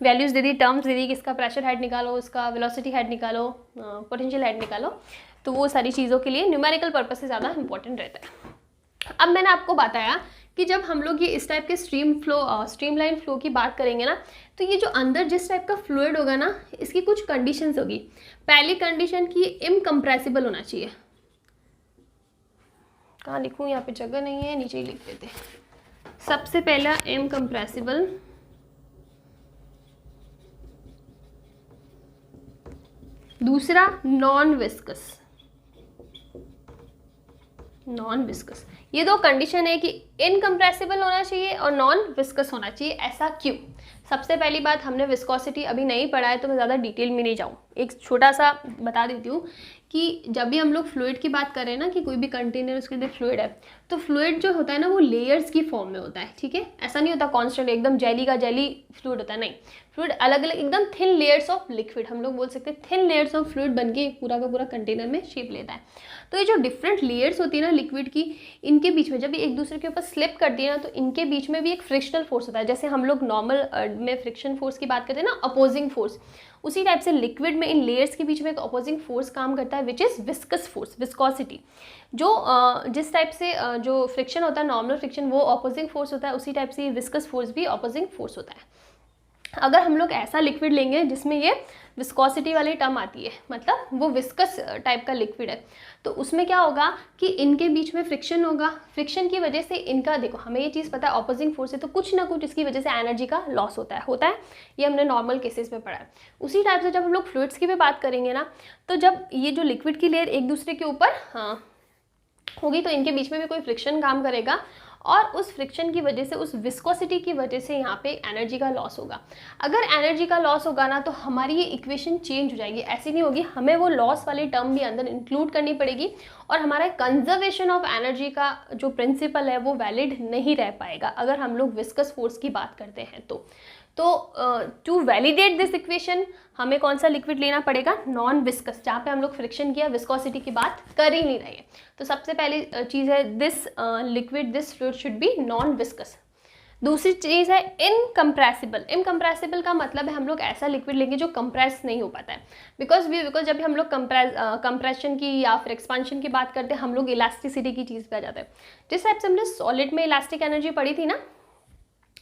वैल्यूज़ दे दी, टर्म्स दे दी कि इसका प्रेशर हेड निकालो, इसका वेलोसिटी हेड निकालो, पोटेंशियल हेड निकालो, तो वो सारी चीज़ों के लिए न्यूमेरिकल पर्पस से ज़्यादा इंपॉर्टेंट रहता है। अब मैंने आपको बताया कि जब हम लोग ये इस टाइप के स्ट्रीमलाइन फ्लो की बात करेंगे ना, तो ये जो अंदर जिस टाइप का फ्लूइड होगा ना, इसकी कुछ कंडीशंस होगी। पहली कंडीशन कि इनकम्प्रेसिबल होना चाहिए। कहाँ लिखूँ, यहाँ पे जगह नहीं है, नीचे ही लिख देते। सबसे पहला इनकम्प्रेसिबल, दूसरा नॉन विस्कस, नॉन विस्कस। ये दो कंडीशन है कि इनकम्प्रेसिबल होना चाहिए और नॉन विस्कस होना चाहिए। ऐसा क्यों? सबसे पहली बात, हमने विस्कोसिटी अभी नहीं पढ़ा है तो मैं ज़्यादा डिटेल में नहीं जाऊँ, एक छोटा सा बता देती हूँ कि जब भी हम लोग फ्लूइड की बात करें ना, कि कोई भी कंटेनर उसके अंदर फ्लूइड है, तो फ्लूइड जो होता है ना वो लेयर्स की फॉर्म में होता है, ठीक है। ऐसा नहीं होता कांस्टेंट एकदम जेली का जेली फ्लूइड होता है, नहीं। फ्लूइड अलग अलग एकदम थिन लेयर्स ऑफ लिक्विड, हम लोग बोल सकते हैं थिन लेयर्स ऑफ फ्लूइड बन के पूरा का पूरा कंटेनर में शेप लेता है। तो ये जो डिफरेंट लेयर्स होती है ना लिक्विड की, इनके बीच में जब ये एक दूसरे के ऊपर स्लिप करती है ना, तो इनके बीच में भी एक फ्रिक्शनल फोर्स होता है। जैसे हम लोग नॉर्मल में फ्रिक्शन फोर्स की बात करते हैं ना, अपोजिंग फोर्स, उसी टाइप से लिक्विड में इन लेयर्स के बीच में एक अपोजिंग फोर्स काम करता है, which is viscous force, viscosity. जो जिस टाइप से जो फ्रिक्शन होता है नॉर्मल फ्रिक्शन, वो अपोजिंग फोर्स होता है, उसी टाइप से विस्कस फोर्स भी अपोजिंग फोर्स होता है। अगर हम लोग ऐसा लिक्विड लेंगे जिसमें ये विस्कोसिटी वाली टर्म आती है, मतलब वो विस्कस टाइप का लिक्विड है, तो उसमें क्या होगा कि इनके बीच में फ्रिक्शन होगा। फ्रिक्शन की वजह से इनका, देखो हमें ये चीज़ पता है ऑपोजिंग फोर्स है, तो कुछ ना कुछ इसकी वजह से एनर्जी का लॉस होता है। ये हमने नॉर्मल केसेस में पढ़ा है। उसी टाइप से जब हम लोग फ्लूइड्स की भी बात करेंगे ना, तो जब ये जो लिक्विड की लेयर एक दूसरे के ऊपर होगी तो इनके बीच में भी कोई फ्रिक्शन काम करेगा, और उस फ्रिक्शन की वजह से, उस विस्कोसिटी की वजह से यहाँ पे एनर्जी का लॉस होगा। अगर एनर्जी का लॉस होगा ना, तो हमारी ये इक्वेशन चेंज हो जाएगी, ऐसी नहीं होगी, हमें वो लॉस वाली टर्म भी अंदर इंक्लूड करनी पड़ेगी, और हमारा कंजर्वेशन ऑफ एनर्जी का जो प्रिंसिपल है वो वैलिड नहीं रह पाएगा अगर हम लोग विस्कस फोर्स की बात करते हैं। तो टू वैलिडेट दिस इक्वेशन हमें कौन सा लिक्विड लेना पड़ेगा, नॉन विस्कस, जहाँ पे हम लोग फ्रिक्शन की या विस्कोसिटी की बात कर ही नहीं रहे हैं। तो सबसे पहली चीज़ है this liquid, this fluid should be non viscous. दूसरी चीज़ है इनकम्प्रेसिबल। इनकम्प्रेसिबल का मतलब है हम लोग ऐसा लिक्विड लेंगे जो कंप्रेस नहीं हो पाता है, बिकॉज जब भी हम लोग कंप्रेशन की या फिर एक्सपांशन की बात करते हैं, हम लोग इलास्टिसिटी की चीज़ पे आ जाते हैं। जिस टाइप से हमने सॉलिड में इलास्टिक एनर्जी पढ़ी थी ना,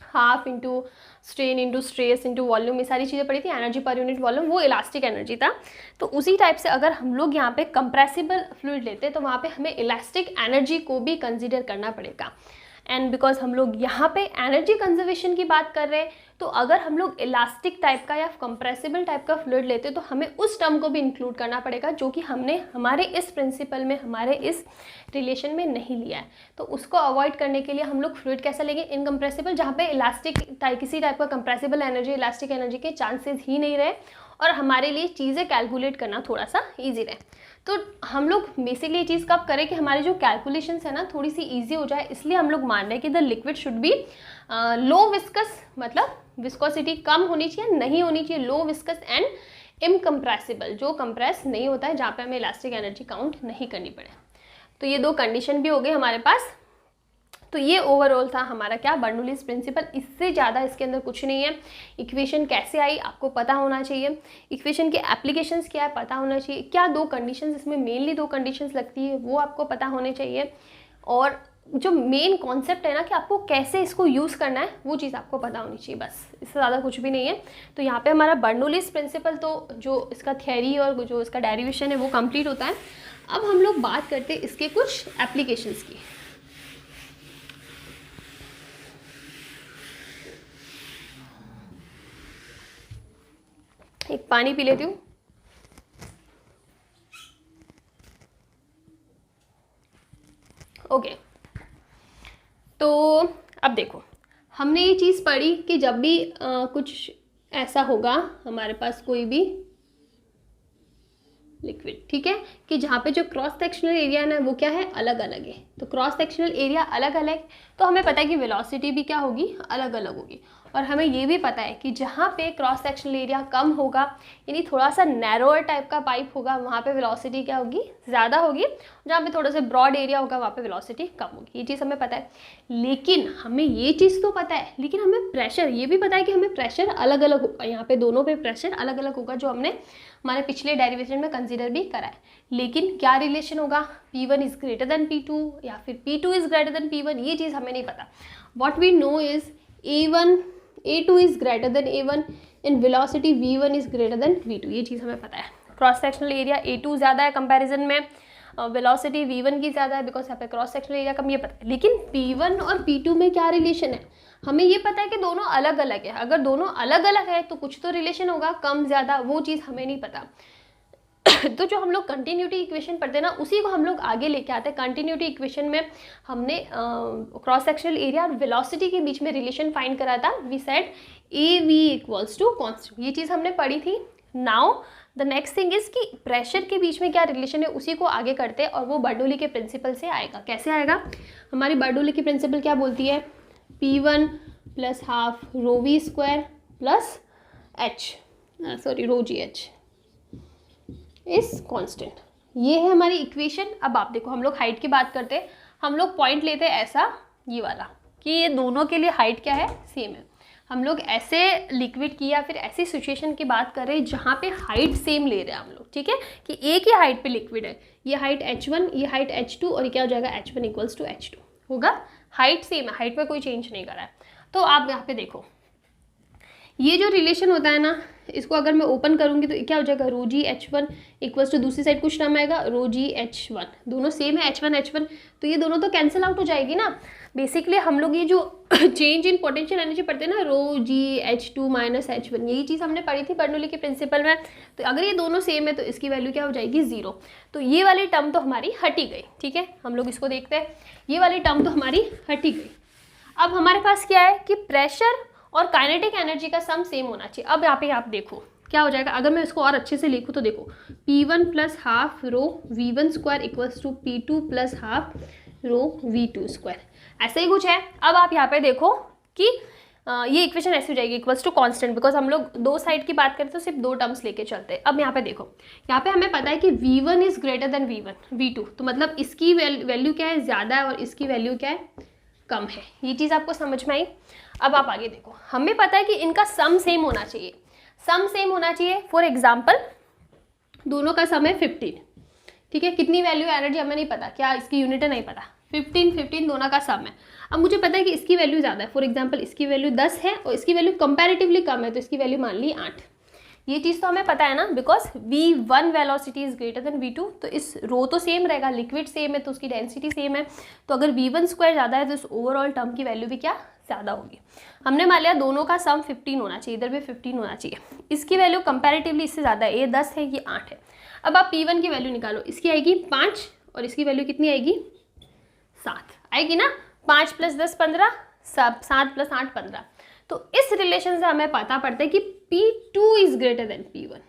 half into strain into stress into volume, ये सारी चीज़ें पढ़ी थी, एनर्जी पर यूनिट वॉल्यूम, वो इलास्टिक एनर्जी था। तो उसी टाइप से अगर हम लोग यहाँ पे कंप्रेसिबल फ्लूइड लेते हैं तो वहाँ पे हमें इलास्टिक एनर्जी को भी कंसीडर करना पड़ेगा। एंड बिकॉज हम लोग यहाँ पे एनर्जी कंजर्वेशन की बात कर रहे हैं, तो अगर हम लोग इलास्टिक टाइप का या कंप्रेसिबल टाइप का फ्लूइड लेते हैं तो हमें उस टर्म को भी इंक्लूड करना पड़ेगा जो कि हमने हमारे इस प्रिंसिपल में, हमारे इस रिलेशन में नहीं लिया है। तो उसको अवॉइड करने के लिए हम लोग फ्लूइड कैसा लेंगे, इनकम्प्रेसिबल, जहाँ पे इलास्टिक किसी टाइप का कंप्रेसिबल एनर्जी, इलास्टिक एनर्जी के चांसेस ही नहीं रहे, और हमारे लिए चीज़ें कैलकुलेट करना थोड़ा सा ईजी रहे। तो हम लोग बेसिकली ये चीज़ कब करें कि हमारी जो कैलकुलेशंस है ना थोड़ी सी ईजी हो जाए, इसलिए हम लोग मान रहे हैं कि the liquid should be low viscous, मतलब विस्कोसिटी कम होनी चाहिए, नहीं होनी चाहिए, लो विस्कस एंड इनकम्प्रेसिबल, जो कंप्रेस नहीं होता है, जहाँ पे हमें इलास्टिक एनर्जी काउंट नहीं करनी पड़े। तो ये दो कंडीशन भी हो गई हमारे पास। तो ये ओवरऑल था हमारा क्या, बर्नौलीज प्रिंसिपल। इससे ज़्यादा इसके अंदर कुछ नहीं है। इक्वेशन कैसे आई आपको पता होना चाहिए, इक्वेशन के एप्लीकेशंस क्या है पता होना चाहिए, क्या दो कंडीशंस, इसमें मेनली दो कंडीशंस लगती है वो आपको पता होने चाहिए, और जो मेन कॉन्सेप्ट है ना कि आपको कैसे इसको यूज़ करना है वो चीज़ आपको पता होनी चाहिए, बस, इससे ज़्यादा कुछ भी नहीं है। तो यहाँ पे हमारा बर्नौलीज प्रिंसिपल, तो जो इसका थियरी और जो इसका डेरिवेशन है वो कंप्लीट होता है। अब हम लोग बात करते हैं इसके कुछ एप्लीकेशंस की। एक पानी पी लेती हूँ। ओके, तो अब देखो, हमने ये चीज़ पढ़ी कि जब भी कुछ ऐसा होगा हमारे पास कोई भी लिक्विड, ठीक है, कि जहाँ पे जो क्रॉस सेक्शनल एरिया है ना वो क्या है, अलग अलग है। तो क्रॉस सेक्शनल एरिया अलग अलग, तो हमें पता है कि वेलोसिटी भी क्या होगी, अलग अलग होगी। और हमें ये भी पता है कि जहाँ पे क्रॉस सेक्शनल एरिया कम होगा, यानी थोड़ा सा नैरोअर टाइप का पाइप होगा, वहाँ पे वेलोसिटी क्या होगी, ज़्यादा होगी। जहाँ पे थोड़ा सा ब्रॉड एरिया होगा वहाँ पे वेलोसिटी कम होगी। ये चीज़ हमें पता है। लेकिन हमें ये चीज़ तो पता है, लेकिन हमें प्रेशर, ये भी पता है कि हमें प्रेशर अलग अलग होगा, यहाँ पे दोनों पे प्रेशर अलग अलग होगा, जो हमने हमारे पिछले डेरिवेशन में कंसीडर भी करा है। लेकिन क्या रिलेशन होगा, P1 is greater then P2 या फिर P2 is greater then P1, ये चीज़ हमें नहीं पता। What we know is A2 is greater than A1 in velocity V1 is greater than V2, ये चीज़ हमें पता है। क्रॉस सेक्शनल एरिया A2 ज़्यादा है कंपैरिजन में, वेलोसिटी V1 की ज़्यादा है, बिकॉज यहाँ पे क्रॉस सेक्शनल एरिया कम, ये पता है। लेकिन P1 और P2 में क्या रिलेशन है, हमें ये पता है कि दोनों अलग अलग है। अगर दोनों अलग अलग है तो कुछ तो रिलेशन होगा, कम ज़्यादा, वो चीज़ हमें नहीं पता। तो जो हम लोग कंटिन्यूटी इक्वेशन पढ़ते हैं ना, उसी को हम लोग आगे लेके आते हैं। कंटिन्यूटी इक्वेशन में हमने क्रॉस सेक्शनल एरिया और वेलोसिटी के बीच में रिलेशन फाइंड करा था। We said AV equals to constant, ये चीज़ हमने पढ़ी थी। Now the next thing is कि प्रेशर के बीच में क्या रिलेशन है, उसी को आगे करते हैं, और वो बर्नौली के प्रिंसिपल से आएगा। कैसे आएगा, हमारी बर्नौली की प्रिंसिपल क्या बोलती है, P1 plus half rho V square plus row GH is constant. ये है हमारी इक्वेशन। अब आप देखो, हम लोग हाइट की बात करते हैं, हम लोग पॉइंट लेते हैं ऐसा, ये वाला, कि ये दोनों के लिए हाइट क्या है, सेम है। हम लोग ऐसे लिक्विड की या फिर ऐसी सिचुएशन की बात कर रहे हैं जहाँ पे हाइट सेम ले रहे हैं हम लोग, ठीक है, कि एक ही हाइट पे लिक्विड है, ये हाइट H1, ये हाइट H2, और ये क्या हो जाएगा, H1 इक्वल्स टू H2 होगा। हाइट सेम है, हाइट में कोई चेंज नहीं करा है। तो आप यहाँ पे देखो, ये जो रिलेशन होता है ना, इसको अगर मैं ओपन करूँगी तो क्या हो जाएगा, रो जी H1 इक्वल्स टू दूसरी साइड कुछ टर्म आएगा रो जी H1, दोनों सेम है H1 तो ये दोनों तो कैंसिल आउट हो जाएगी ना। बेसिकली हम लोग ये जो चेंज इन पोटेंशियल एनर्जी पढ़ते हैं ना, रो जी H2 माइनस H1, यही चीज़ हमने पढ़ी थी बर्नौली के प्रिंसिपल में। तो अगर ये दोनों सेम है तो इसकी वैल्यू क्या हो जाएगी, 0। तो ये वाली टर्म तो हमारी हटी गई, ठीक है। हम लोग इसको देखते हैं, ये वाली टर्म तो हमारी हटी गई। अब हमारे पास क्या है कि प्रेशर और काइनेटिक एनर्जी का सम सेम होना चाहिए। अब यहाँ पे आप देखो क्या हो जाएगा, अगर मैं इसको और अच्छे से लिखूँ तो देखो P1 plus half rho V1 square equals to P2 plus half rho V2 square, ऐसे ही कुछ है। अब आप यहाँ पे देखो कि ये इक्वेशन ऐसी हो जाएगी इक्वल्स टू कांस्टेंट, बिकॉज हम लोग दो साइड की बात करें तो सिर्फ दो टर्म्स लेके चलते हैं। अब यहाँ पे देखो, यहाँ पे हमें पता है कि V1 is greater than V2, तो मतलब इसकी वैल्यू क्या है, ज़्यादा है, और इसकी वैल्यू क्या है, कम है। ये चीज़ आपको समझ में आई। अब आप आगे देखो, हमें पता है कि इनका सम सेम होना चाहिए, सम सेम होना चाहिए। फॉर एग्जाम्पल दोनों का सम है 15, ठीक है। कितनी वैल्यू एनर्जी हमें नहीं पता, क्या इसकी यूनिट है नहीं पता, 15 दोनों का सम है। अब मुझे पता है कि इसकी वैल्यू ज़्यादा है, फॉर एग्जाम्पल इसकी वैल्यू 10 है और इसकी वैल्यू कंपैरेटिवली कम है, तो इसकी वैल्यू मान ली 8। ये चीज़ तो हमें पता है ना, because V1 velocity is greater than V2, तो इस रो तो सेम रहेगा, लिक्विड सेम है तो उसकी डेंसिटी सेम है, तो अगर V1 स्क्वायर ज़्यादा है तो इस ओवरऑल टर्म की वैल्यू भी क्या ज़्यादा होगी। हमने मान लिया दोनों का सम 15 होना चाहिए, इधर भी 15 होना चाहिए। इसकी वैल्यू कंपैरेटिवली इससे ज़्यादा है, ये 10 है ये 8 है। अब आप P1 की वैल्यू निकालो, इसकी आएगी 5 और इसकी वैल्यू कितनी आएगी, 7 आएगी ना। 5 प्लस 10 15, 7 प्लस 8 15। तो इस रिलेशन से हमें पता पड़ता है कि P2 is greater then P1,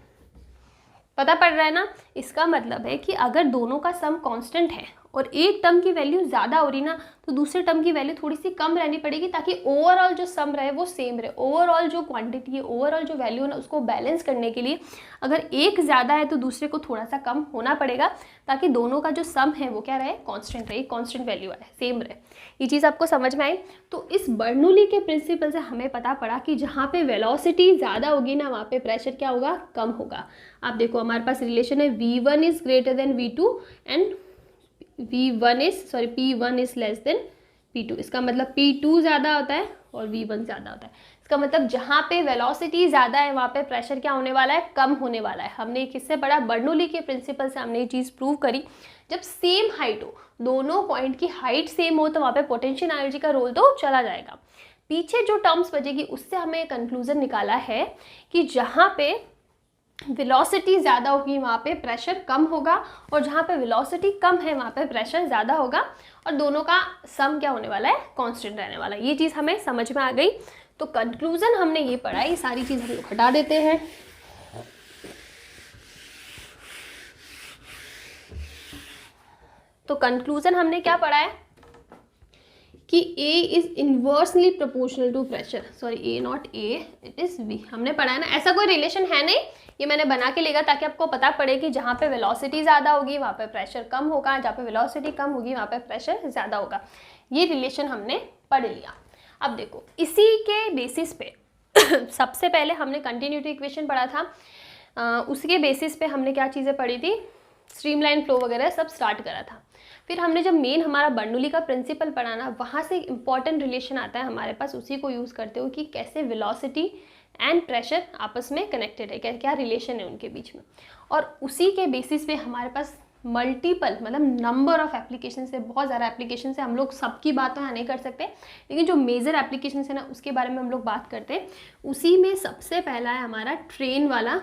पता पड़ रहा है ना। इसका मतलब है कि अगर दोनों का सम कांस्टेंट है और एक टर्म की वैल्यू ज़्यादा हो रही ना, तो दूसरे टर्म की वैल्यू थोड़ी सी कम रहनी पड़ेगी, ताकि ओवरऑल जो सम रहे वो सेम रहे। ओवरऑल जो क्वांटिटी है, ओवरऑल जो वैल्यू है ना, उसको बैलेंस करने के लिए अगर एक ज़्यादा है तो दूसरे को थोड़ा सा कम होना पड़ेगा, ताकि दोनों का जो सम है वो क्या रहे, कांस्टेंट रहे, कांस्टेंट वैल्यू आए, सेम रहे। ये चीज़ आपको समझ में आई। तो इस बर्नौली के प्रिंसिपल से हमें पता पड़ा कि जहाँ पे वेलोसिटी ज़्यादा होगी ना, वहाँ पे प्रेशर क्या होगा, कम होगा। आप देखो हमारे पास रिलेशन है V1 is greater than V2 and P1 is less than P2। इसका मतलब P2 ज़्यादा होता है और V1 ज़्यादा होता है। इसका मतलब जहाँ पे वेलोसिटी ज़्यादा है वहाँ पे प्रेशर क्या होने वाला है, कम होने वाला है। हमने किससे पढ़ा, बर्नौली के प्रिंसिपल से हमने ये चीज़ प्रूव करी। जब सेम हाइट हो, दोनों पॉइंट की हाइट सेम हो, तो वहाँ पे पोटेंशियल एनर्जी का रोल तो चला जाएगा। पीछे जो टर्म्स बचेगी उससे हमें कंक्लूजन निकाला है कि जहाँ पे वेलोसिटी ज़्यादा होगी वहाँ पे प्रेशर कम होगा, और जहाँ पे वेलोसिटी कम है वहाँ पे प्रेशर ज़्यादा होगा, और दोनों का सम क्या होने वाला है, कांस्टेंट रहने वाला है। ये चीज़ हमें समझ में आ गई। तो कंक्लूजन हमने ये पढ़ा, ये सारी चीज़ हम लोग हटा देते हैं। तो कंक्लूजन हमने क्या पढ़ा है कि A is inversely proportional to pressure, sorry A not A, it is V। हमने पढ़ा है ना, ऐसा कोई रिलेशन है नहीं, ये मैंने बना के लेगा ताकि आपको पता पड़े कि जहाँ पे वेलोसिटी ज़्यादा होगी वहाँ पे प्रेशर कम होगा, जहाँ पे वेलोसिटी कम होगी वहाँ पे प्रेशर ज़्यादा होगा। ये रिलेशन हमने पढ़ लिया। अब देखो इसी के बेसिस पे सबसे पहले हमने कंटिन्यूटी इक्वेशन पढ़ा था, उसके बेसिस पे हमने क्या चीज़ें पढ़ी थी, स्ट्रीमलाइन फ्लो वगैरह सब स्टार्ट करा था। फिर हमने जब मेन हमारा बर्नौली का प्रिंसिपल पढ़ा ना, वहाँ से इंपॉर्टेंट रिलेशन आता है हमारे पास, उसी को यूज़ करते हो कि कैसे वेलोसिटी एंड प्रेशर आपस में कनेक्टेड है, क्या क्या रिलेशन है उनके बीच में। और उसी के बेसिस पे हमारे पास मल्टीपल, मतलब नंबर ऑफ एप्लीकेशन है, बहुत ज़्यादा एप्लीकेशन है। हम लोग सबकी बात यहाँ नहीं कर सकते, लेकिन जो मेजर एप्लीकेशन है ना उसके बारे में हम लोग बात करते हैं। उसी में सबसे पहला है हमारा ट्रेन वाला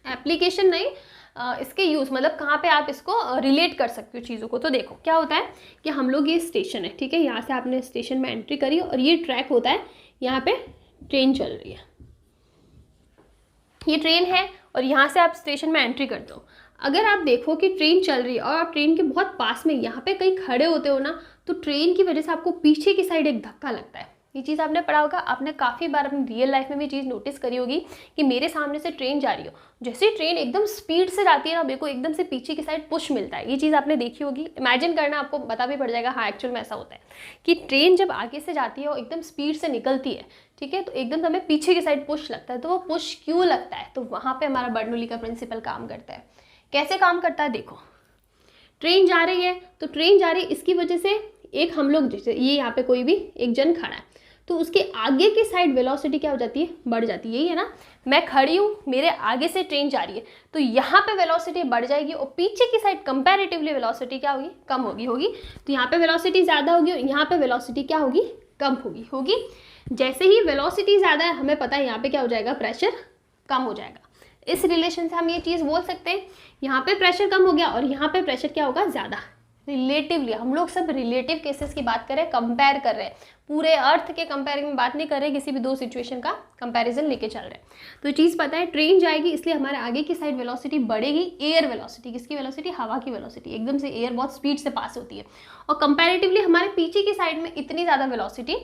एप्लीकेशन, नहीं इसके यूज़, मतलब कहाँ पे आप इसको रिलेट कर सकते हो चीज़ों को। तो देखो क्या होता है कि हम लोग, ये स्टेशन है, ठीक है, यहाँ से आपने स्टेशन में एंट्री करी और ये ट्रैक होता है, यहाँ पे ट्रेन चल रही है, ये ट्रेन है, और यहाँ से आप स्टेशन में एंट्री करते हो। अगर आप देखो कि ट्रेन चल रही है और आप ट्रेन के बहुत पास में यहाँ पे कहीं खड़े होते हो ना, तो ट्रेन की वजह से आपको पीछे की साइड एक धक्का लगता है। ये चीज़ आपने पढ़ा होगा, आपने काफ़ी बार अपनी रियल लाइफ में भी चीज़ नोटिस करी होगी कि मेरे सामने से ट्रेन जा रही हो, जैसे ही ट्रेन एकदम स्पीड से जाती है ना, मेरे को एकदम से पीछे की साइड पुश मिलता है। ये चीज़ आपने देखी होगी, इमेजिन करना, आपको पता भी पड़ जाएगा। हाँ, एक्चुअल में ऐसा होता है कि ट्रेन जब आगे से जाती है और एकदम स्पीड से निकलती है, ठीक है, तो एकदम हमें पीछे की साइड पुश लगता है। तो वो पुश क्यों लगता है, तो वहाँ पर हमारा बर्नौली का प्रिंसिपल काम करता है। कैसे काम करता है, देखो ट्रेन जा रही है, तो ट्रेन जा रही है, इसकी वजह से एक हम लोग, जैसे ये यहाँ पे कोई भी एक जन खड़ा है, तो उसके आगे की साइड वेलोसिटी क्या हो जाती है, बढ़ जाती है। यही है ना, मैं खड़ी हूँ, मेरे आगे से ट्रेन जा रही है, तो यहाँ पे वेलोसिटी बढ़ जाएगी और पीछे की साइड कंपैरेटिवली वेलोसिटी क्या होगी, कम होगी। तो यहाँ पे वेलोसिटी ज़्यादा होगी और यहाँ पे वेलोसिटी क्या होगी, कम होगी। जैसे ही वेलोसिटी ज़्यादा है, हमें पता है यहाँ पे क्या हो जाएगा, प्रेशर कम हो जाएगा। इस रिलेशन से हम ये चीज़ बोल सकते हैं, यहाँ पे प्रेशर कम हो गया और यहाँ पे प्रेशर क्या होगा, ज़्यादा। रिलेटिवली, हम लोग सब रिलेटिव केसेस की बात कर रहे हैं, कंपेयर कर रहे हैं, पूरे अर्थ के कंपेयर में बात नहीं कर रहे, किसी भी दो सिचुएशन का कंपैरिजन लेके चल रहे हैं। तो चीज़ पता है, ट्रेन जाएगी इसलिए हमारे आगे की साइड वेलोसिटी बढ़ेगी, एयर वेलोसिटी, किसकी वेलोसिटी, हवा की वेलोसिटी। एकदम से एयर बहुत स्पीड से पास होती है और कंपैरेटिवली हमारे पीछे की साइड में इतनी ज़्यादा वेलोसिटी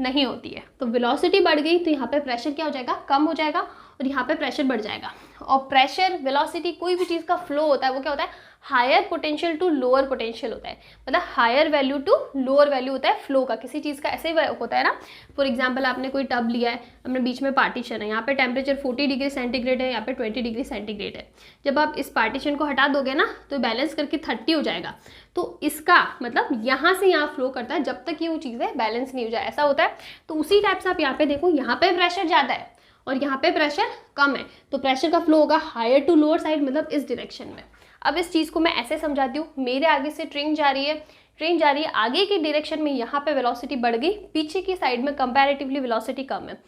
नहीं होती है। तो वेलोसिटी बढ़ गई तो यहाँ पे प्रेशर क्या हो जाएगा, कम हो जाएगा और यहाँ पे प्रेशर बढ़ जाएगा। और प्रेशर, वेलोसिटी, कोई भी चीज़ का फ्लो होता है वो क्या होता है, higher potential to lower potential होता है, मतलब higher value to lower value होता है फ्लो का। किसी चीज़ का ऐसे ही होता है ना, फॉर एग्जांपल आपने कोई टब लिया है, अपने बीच में पार्टीशन है, यहाँ पे टेम्परेचर 40 डिग्री सेंटीग्रेड है, यहाँ पे 20 डिग्री सेंटीग्रेड है। जब आप इस पार्टीशन को हटा दोगे ना तो बैलेंस करके 30 हो जाएगा। तो इसका मतलब यहाँ से यहाँ फ्लो करता है जब तक ये वो चीज़ें बैलेंस नहीं हो जाए, ऐसा होता है। तो उसी टाइप से आप यहाँ पे देखो, यहाँ पे प्रेशर ज़्यादा है और यहाँ पे प्रेशर कम है, तो प्रेशर का फ्लो होगा हायर टू लोअर साइड, मतलब इस डायरेक्शन में। अब इस चीज़ को मैं ऐसे समझाती हूँ, मेरे आगे से ट्रेन जा रही है, आगे की डायरेक्शन में यहाँ पे वेलोसिटी बढ़ गई, पीछे की साइड में कंपैरेटिवली वेलोसिटी कम है।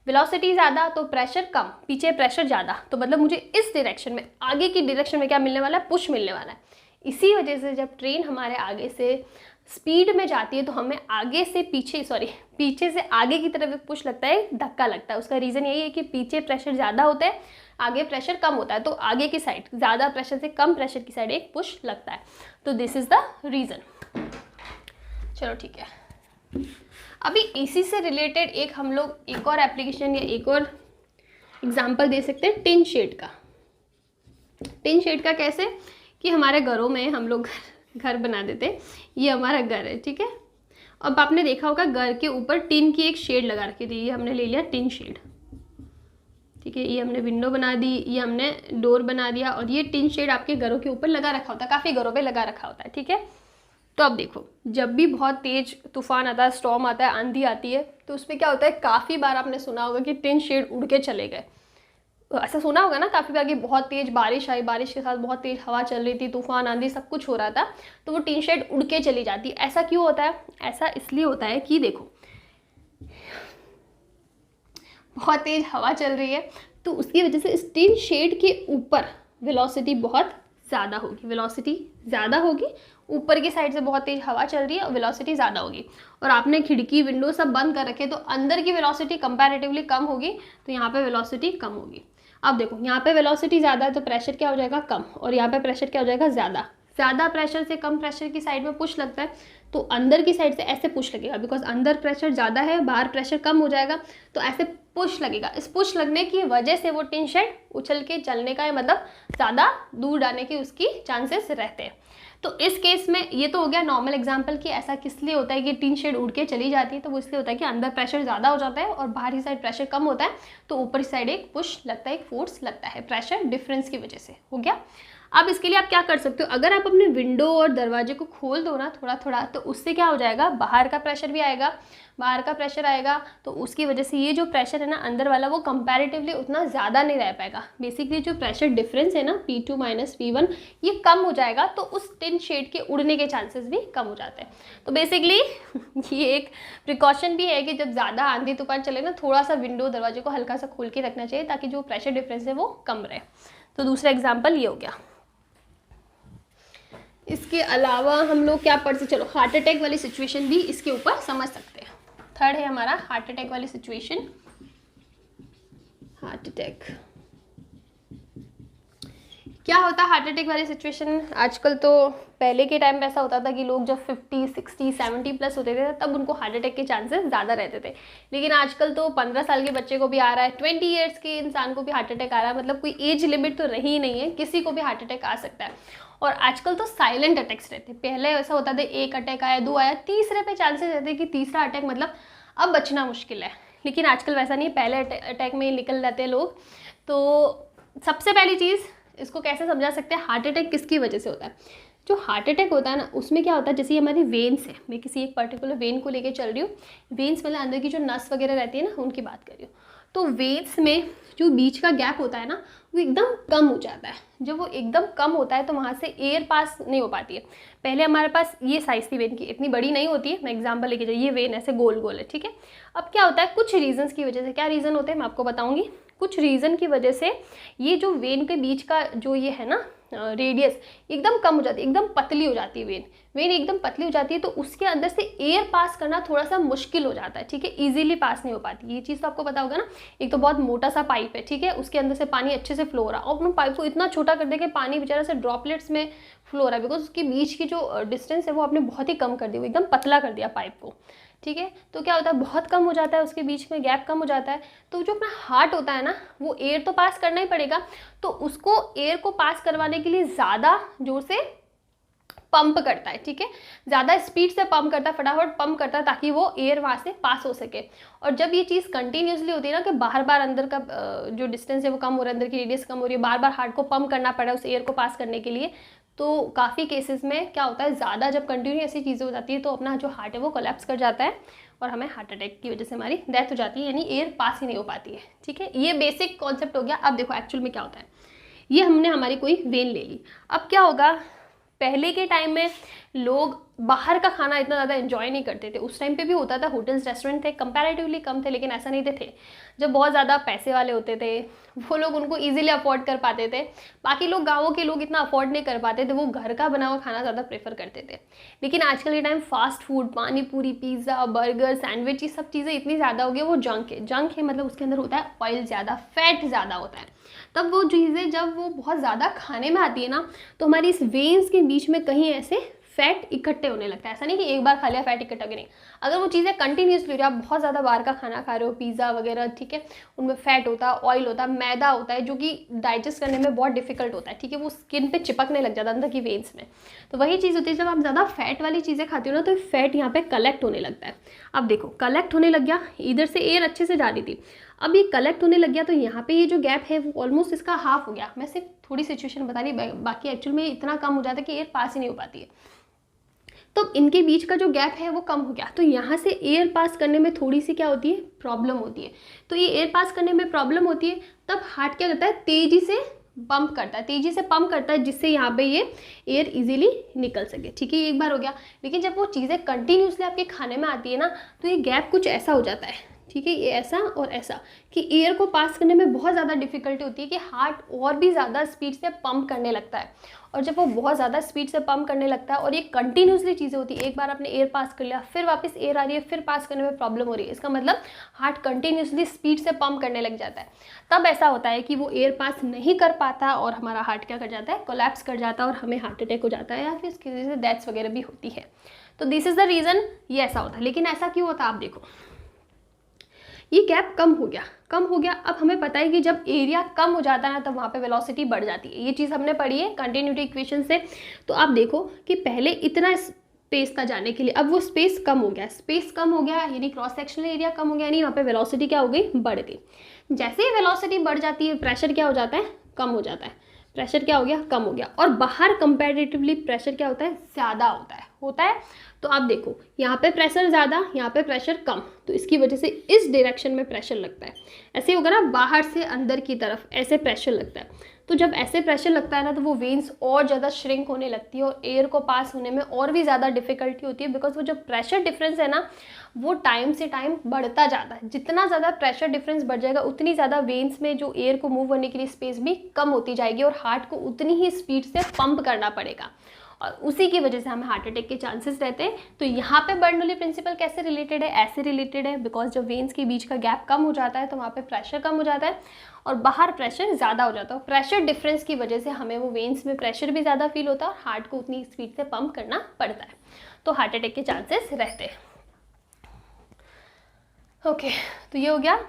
वेलोसिटी ज़्यादा तो प्रेशर कम, पीछे प्रेशर ज़्यादा, तो मतलब मुझे इस डायरेक्शन में, आगे की डायरेक्शन में क्या मिलने वाला है, पुश मिलने वाला है। इसी वजह से जब ट्रेन हमारे आगे से स्पीड में जाती है तो हमें आगे से पीछे से आगे की तरफ एक पुश लगता है, धक्का लगता है। उसका रीज़न यही है कि पीछे प्रेशर ज़्यादा होता है, आगे प्रेशर कम होता है, तो आगे की साइड ज़्यादा प्रेशर से कम प्रेशर की साइड एक पुश लगता है। तो दिस इज़ द रीज़न। चलो ठीक है, अभी इसी से रिलेटेड हम लोग एक और एप्लीकेशन या एक और एग्जाम्पल दे सकते हैं टिन शेड का। टिन शेड का कैसे कि हमारे घरों में हम लोग घर बना देते हैं, ये हमारा घर है, ठीक है। अब आपने देखा होगा घर के ऊपर टिन की एक शेड लगा रखी थी, ये हमने ले लिया टिन शेड, ठीक है। ये हमने विंडो बना दी, ये हमने डोर बना दिया और ये टिन शेड आपके घरों के ऊपर लगा रखा होता है, काफ़ी घरों पे लगा रखा होता है, ठीक है। तो अब देखो, जब भी बहुत तेज तूफान आता है, स्टॉर्म आता है, आंधी आती है, तो उसमें क्या होता है, काफ़ी बार आपने सुना होगा कि टिन शेड उड़ के चले गए। ऐसा सुना होगा ना काफ़ी बार कि बहुत तेज बारिश आई, बारिश के साथ बहुत तेज हवा चल रही थी, तूफान आंधी सब कुछ हो रहा था, तो वो टिन शेड उड़ के चली जाती। ऐसा क्यों होता है? ऐसा इसलिए होता है कि देखो, बहुत तेज हवा चल रही है तो उसकी वजह से इस टिन शेड के ऊपर वेलोसिटी बहुत ज़्यादा होगी, वेलोसिटी ज़्यादा होगी, ऊपर की साइड से बहुत तेज हवा चल रही है और वेलोसिटी ज़्यादा होगी। और आपने खिड़की विंडो सब बंद कर रखे तो अंदर की वेलोसिटी कंपैरेटिवली कम होगी, तो यहाँ पे वेलोसिटी कम होगी। अब देखो, यहाँ पे वेलोसिटी ज़्यादा है तो प्रेशर क्या हो जाएगा, कम, और यहाँ पे प्रेशर क्या हो जाएगा, ज़्यादा। ज़्यादा प्रेशर से कम प्रेशर की साइड में पुश लगता है, तो अंदर की साइड से ऐसे पुश लगेगा, बिकॉज अंदर प्रेशर ज़्यादा है, बाहर प्रेशर कम हो जाएगा, तो ऐसे पुश लगेगा। इस पुश लगने की वजह से वो टिन शेड उछल के चलने का, मतलब ज़्यादा दूर जाने की उसकी चांसेस रहते हैं। तो इस केस में ये तो हो गया नॉर्मल एग्जांपल कि ऐसा किस लिए होता है कि टिन शेड उड़ के चली जाती है, तो वो इसलिए होता है कि अंदर प्रेशर ज़्यादा हो जाता है और बाहर की साइड प्रेशर कम होता है, तो ऊपर की साइड एक पुश लगता है, एक फोर्स लगता है, प्रेशर डिफरेंस की वजह से। हो गया। अब इसके लिए आप क्या कर सकते हो, अगर आप अपने विंडो और दरवाजे को खोल दो ना थोड़ा थोड़ा, तो उससे क्या हो जाएगा, बाहर का प्रेशर भी आएगा, बाहर का प्रेशर आएगा, तो उसकी वजह से ये जो प्रेशर है ना अंदर वाला, वो कंपैरेटिवली उतना ज़्यादा नहीं रह पाएगा। बेसिकली जो प्रेशर डिफरेंस है ना P2 - P1, ये कम हो जाएगा, तो उस टिन शेड के उड़ने के चांसेस भी कम हो जाते हैं। तो बेसिकली ये एक प्रिकॉशन भी है कि जब ज़्यादा आंधी तूफान चले ना, थोड़ा सा विंडो दरवाजे को हल्का सा खोल के रखना चाहिए, ताकि जो प्रेशर डिफरेंस है वो कम रहे। तो दूसरा एग्जाम्पल ये हो गया। इसके अलावा हम लोग क्या पढ़ सकते, चलो हार्ट अटैक वाली सिचुएशन भी इसके ऊपर समझ सकते हैं। थर्ड है हमारा हार्ट अटैक वाली सिचुएशन। हार्ट अटैक क्या होता है? हार्ट अटैक वाली सिचुएशन, आजकल तो पहले के टाइम पे ऐसा होता था कि लोग जब 50, 60, 70 प्लस होते थे तब उनको हार्ट अटैक के चांसेस ज़्यादा रहते थे, लेकिन आजकल तो 15 साल के बच्चे को भी आ रहा है, 20 ईयर्स के इंसान को भी हार्ट अटैक आ रहा है। मतलब कोई एज लिमिट तो रही ही नहीं है, किसी को भी हार्ट अटैक आ सकता है। और आजकल तो साइलेंट अटैक्स रहते, पहले ऐसा होता था एक अटैक आया, 2 आया, तीसरे पे चांसेस रहते कि तीसरा अटैक मतलब अब बचना मुश्किल है, लेकिन आजकल वैसा नहीं है, पहले अटैक में निकल जाते हैं लोग। तो सबसे पहली चीज़ इसको कैसे समझा सकते हैं, हार्ट अटैक किसकी वजह से होता है? जो हार्ट अटैक होता है ना, उसमें क्या होता है, जैसे हमारी वेन्स है, मैं किसी एक पर्टिकुलर वेन को लेके चल रही हूँ, वेन्स मतलब अंदर की जो नस वगैरह रहती है ना, उनकी बात कर रही हूँ। तो वेन्स में जो बीच का गैप होता है ना, वो एकदम कम हो जाता है। जब वो एकदम कम होता है तो वहाँ से एयर पास नहीं हो पाती है। पहले हमारे पास ये साइज़ थी वेन की, इतनी बड़ी नहीं होती है। मैं एग्जांपल लेके जाइए, ये वेन ऐसे गोल गोल है, ठीक है। अब क्या होता है, कुछ रीजंस की वजह से, क्या रीज़न होते हैं मैं आपको बताऊंगी। कुछ रीज़न की वजह से ये जो वेन के बीच का जो ये है ना रेडियस, एकदम कम हो जाती है, एकदम पतली हो जाती है वेन एकदम पतली हो जाती है। तो उसके अंदर से एयर पास करना थोड़ा सा मुश्किल हो जाता है, ठीक है, इजीली पास नहीं हो पाती। ये चीज़ तो आपको पता होगा ना। एक तो बहुत मोटा सा पाइप है, ठीक है, उसके अंदर से पानी अच्छे से फ्लो हो रहा है, और अपने पाइप को इतना छोटा कर दे कि पानी बेचारा से ड्रॉपलेट्स में फ्लो हो रहा है, बिकॉज उसके बीच की जो डिस्टेंस है वो आपने बहुत ही कम कर दी, वो एकदम पतला कर दिया पाइप को, ठीक है। तो क्या होता है, बहुत कम हो जाता है, उसके बीच में गैप कम हो जाता है। तो जो अपना हार्ट होता है ना, वो एयर तो पास करना ही पड़ेगा, तो उसको एयर को पास करवाने के लिए ज़्यादा जोर से पंप करता है, ठीक है, ज़्यादा स्पीड से पंप करता है, फटाफट पंप करता है, ताकि वो एयर वहाँ से पास हो सके। और जब ये चीज़ कंटिन्यूसली होती है ना, कि बार बार अंदर का जो डिस्टेंस है वो कम हो रहा है, अंदर की रेडियस कम हो रही है, बार बार हार्ट को पंप करना पड़ रहा है उस एयर को पास करने के लिए, तो काफ़ी केसेस में क्या होता है, ज़्यादा जब कंटिन्यू ऐसी चीज़ें हो जाती है तो अपना जो हार्ट है वो कोलैप्स कर जाता है, और हमें हार्ट अटैक की वजह से हमारी डेथ हो जाती है, यानी एयर पास ही नहीं हो पाती है, ठीक है। ये बेसिक कॉन्सेप्ट हो गया। अब देखो एक्चुअल में क्या होता है, ये हमने हमारी कोई वेन ले ली। अब क्या होगा, पहले के टाइम में लोग बाहर का खाना इतना ज़्यादा एंजॉय नहीं करते थे। उस टाइम पे भी होता था, होटल्स रेस्टोरेंट थे, कंपैरेटिवली कम थे, लेकिन ऐसा नहीं थे। जब बहुत ज़्यादा पैसे वाले होते थे वो लोग उनको इजीली अफोर्ड कर पाते थे। बाकी लोग, गाँवों के लोग इतना अफोर्ड नहीं कर पाते थे, वो घर का बना हुआ खाना ज़्यादा प्रेफर करते थे। लेकिन आजकल के टाइम फास्ट फूड, पानी पूरी, पिज़्ज़ा, बर्गर, सैंडविच, ये सब चीज़ें इतनी ज़्यादा हो गई, वो जंक है। जंक है मतलब उसके अंदर होता है ऑयल ज़्यादा, फैट ज़्यादा होता है। तब वो चीज़ें जब वो बहुत ज़्यादा खाने में आती है ना, तो हमारी इस वेन्स के बीच में कहीं ऐसे फैट इकट्ठे होने लगता है। ऐसा नहीं कि एक बार खा लिया फैट इकट्ठा हो, नहीं। अगर वो चीज़ें कंटिन्यूसली हो रही है, आप बहुत ज़्यादा बाहर का खाना खा रहे हो, पिज़्ज़ा वगैरह, ठीक है, उनमें फैट होता है, ऑयल होता है, मैदा होता है, जो कि डाइजेस्ट करने में बहुत डिफिकल्ट होता है, ठीक है, वो स्किन पे चिपकने लग जाता है अंदर की वेन्स में। तो वही चीज़ होती है, जब आप ज़्यादा फैट वाली चीज़ें खाते हो ना, तो फैट यहाँ पे कलेक्ट होने लगता है। अब देखो, कलेक्ट होने लग गया, इधर से एयर अच्छे से जा रही थी, अब ये कलेक्ट होने लग गया, तो यहाँ पे ये जो गैप है वो ऑलमोस्ट इसका हाफ हो गया। मैं सिर्फ थोड़ी सिचुएशन बता रही, बाकी एक्चुअल में इतना कम हो जाता है कि एयर पास ही नहीं हो पाती है। तो इनके बीच का जो गैप है वो कम हो गया, तो यहाँ से एयर पास करने में थोड़ी सी क्या होती है, प्रॉब्लम होती है। तो ये एयर पास करने में प्रॉब्लम होती है, तब हार्ट क्या करता है, तेज़ी से पंप करता है, तेज़ी से पंप करता है, जिससे यहाँ पे ये एयर इजीली निकल सके, ठीक है, ये एक बार हो गया। लेकिन जब वो चीज़ें कंटिन्यूसली आपके खाने में आती है ना, तो ये गैप कुछ ऐसा हो जाता है, ठीक है, ये ऐसा और ऐसा, कि एयर को पास करने में बहुत ज़्यादा डिफिकल्टी होती है, कि हार्ट और भी ज़्यादा स्पीड से पंप करने लगता है। और जब वो बहुत ज़्यादा स्पीड से पंप करने लगता है, और ये कंटिन्यूसली चीज़ें होती है, एक बार आपने एयर पास कर लिया, फिर वापस एयर आ रही है, फिर पास करने में प्रॉब्लम हो रही है, इसका मतलब हार्ट कंटिन्यूसली स्पीड से पंप करने लग जाता है। तब ऐसा होता है कि वो एयर पास नहीं कर पाता, और हमारा हार्ट क्या कर जाता है, कोलैप्स कर जाता है, और हमें हार्ट अटैक हो जाता है, या फिर इसकी वजह से डेथ्स वगैरह भी होती है। तो दिस इज़ द रीज़न, ये ऐसा होता है। लेकिन ऐसा क्यों होता है, आप देखो, ये गैप कम हो गया, कम हो गया। अब हमें पता है कि जब एरिया कम हो जाता है ना, तब वहाँ पे वेलोसिटी बढ़ जाती है। ये चीज़ हमने पढ़ी है कंटिन्यूटी इक्वेशन से। तो आप देखो कि पहले इतना स्पेस था जाने के लिए, अब वो स्पेस कम हो गया, स्पेस कम हो गया, यानी क्रॉस सेक्शनल एरिया कम हो गया, यानी वहाँ पे वेलोसिटी क्या हो गई, बढ़ गई। जैसे ही वेलोसिटी बढ़ जाती है, प्रेशर क्या हो जाता है, कम हो जाता है। प्रेशर क्या हो गया, कम हो गया। और बाहर कंपैरेटिवली प्रेशर क्या होता है, ज़्यादा होता है। तो आप देखो, यहाँ पे प्रेशर ज़्यादा, यहाँ पे प्रेशर कम, तो इसकी वजह से इस डायरेक्शन में प्रेशर लगता है। ऐसे होगा ना, बाहर से अंदर की तरफ ऐसे प्रेशर लगता है। तो जब ऐसे प्रेशर लगता है ना, तो वो वेन्स और ज़्यादा श्रिंक होने लगती है, और एयर को पास होने में और भी ज़्यादा डिफिकल्टी होती है, बिकॉज वो जो प्रेशर डिफरेंस है ना, वो टाइम से टाइम बढ़ता जाता है। जितना ज़्यादा प्रेशर डिफरेंस बढ़ जाएगा, उतनी ज़्यादा वेन्स में जो एयर को मूव करने के लिए स्पेस भी कम होती जाएगी, और हार्ट को उतनी ही स्पीड से पंप करना पड़ेगा, और उसी की वजह से हमें हार्ट अटैक के चांसेस रहते हैं। तो यहाँ पे बर्नौली प्रिंसिपल कैसे रिलेटेड है, ऐसे रिलेटेड है, बिकॉज जब वेन्स के बीच का गैप कम हो जाता है, तो वहाँ पे प्रेशर कम हो जाता है, और बाहर प्रेशर ज़्यादा हो जाता है। प्रेशर डिफरेंस की वजह से हमें वो वेन्स में प्रेशर भी ज़्यादा फील होता है, और हार्ट को उतनी स्पीड से पंप करना पड़ता है, तो हार्ट अटैक के चांसेस रहते हैं। ओके, तो ये हो गया।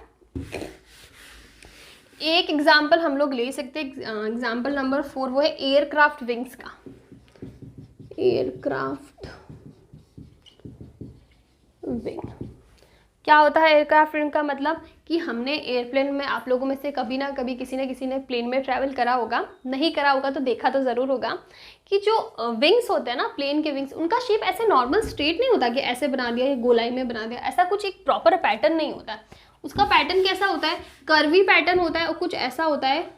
एक एग्जाम्पल हम लोग ले सकते हैं, एग्जाम्पल नंबर 4, वो है एयरक्राफ्ट विंग्स का। एयरक्राफ्ट विंग क्या होता है? एयरक्राफ्ट विंग का मतलब कि कि हमने एयरप्लेन में, आप लोगों में से कभी ना कभी किसी न किसी ने प्लेन में ट्रैवल करा होगा, नहीं करा होगा तो देखा तो ज़रूर होगा कि जो विंग्स होते हैं ना प्लेन के विंग्स, उनका शेप ऐसे नॉर्मल स्ट्रेट नहीं होता कि ऐसे बना दिया या गोलाई में बना दिया, ऐसा कुछ एक प्रॉपर पैटर्न नहीं होता। उसका पैटर्न कैसा होता है, कर्वी पैटर्न होता है और कुछ ऐसा होता है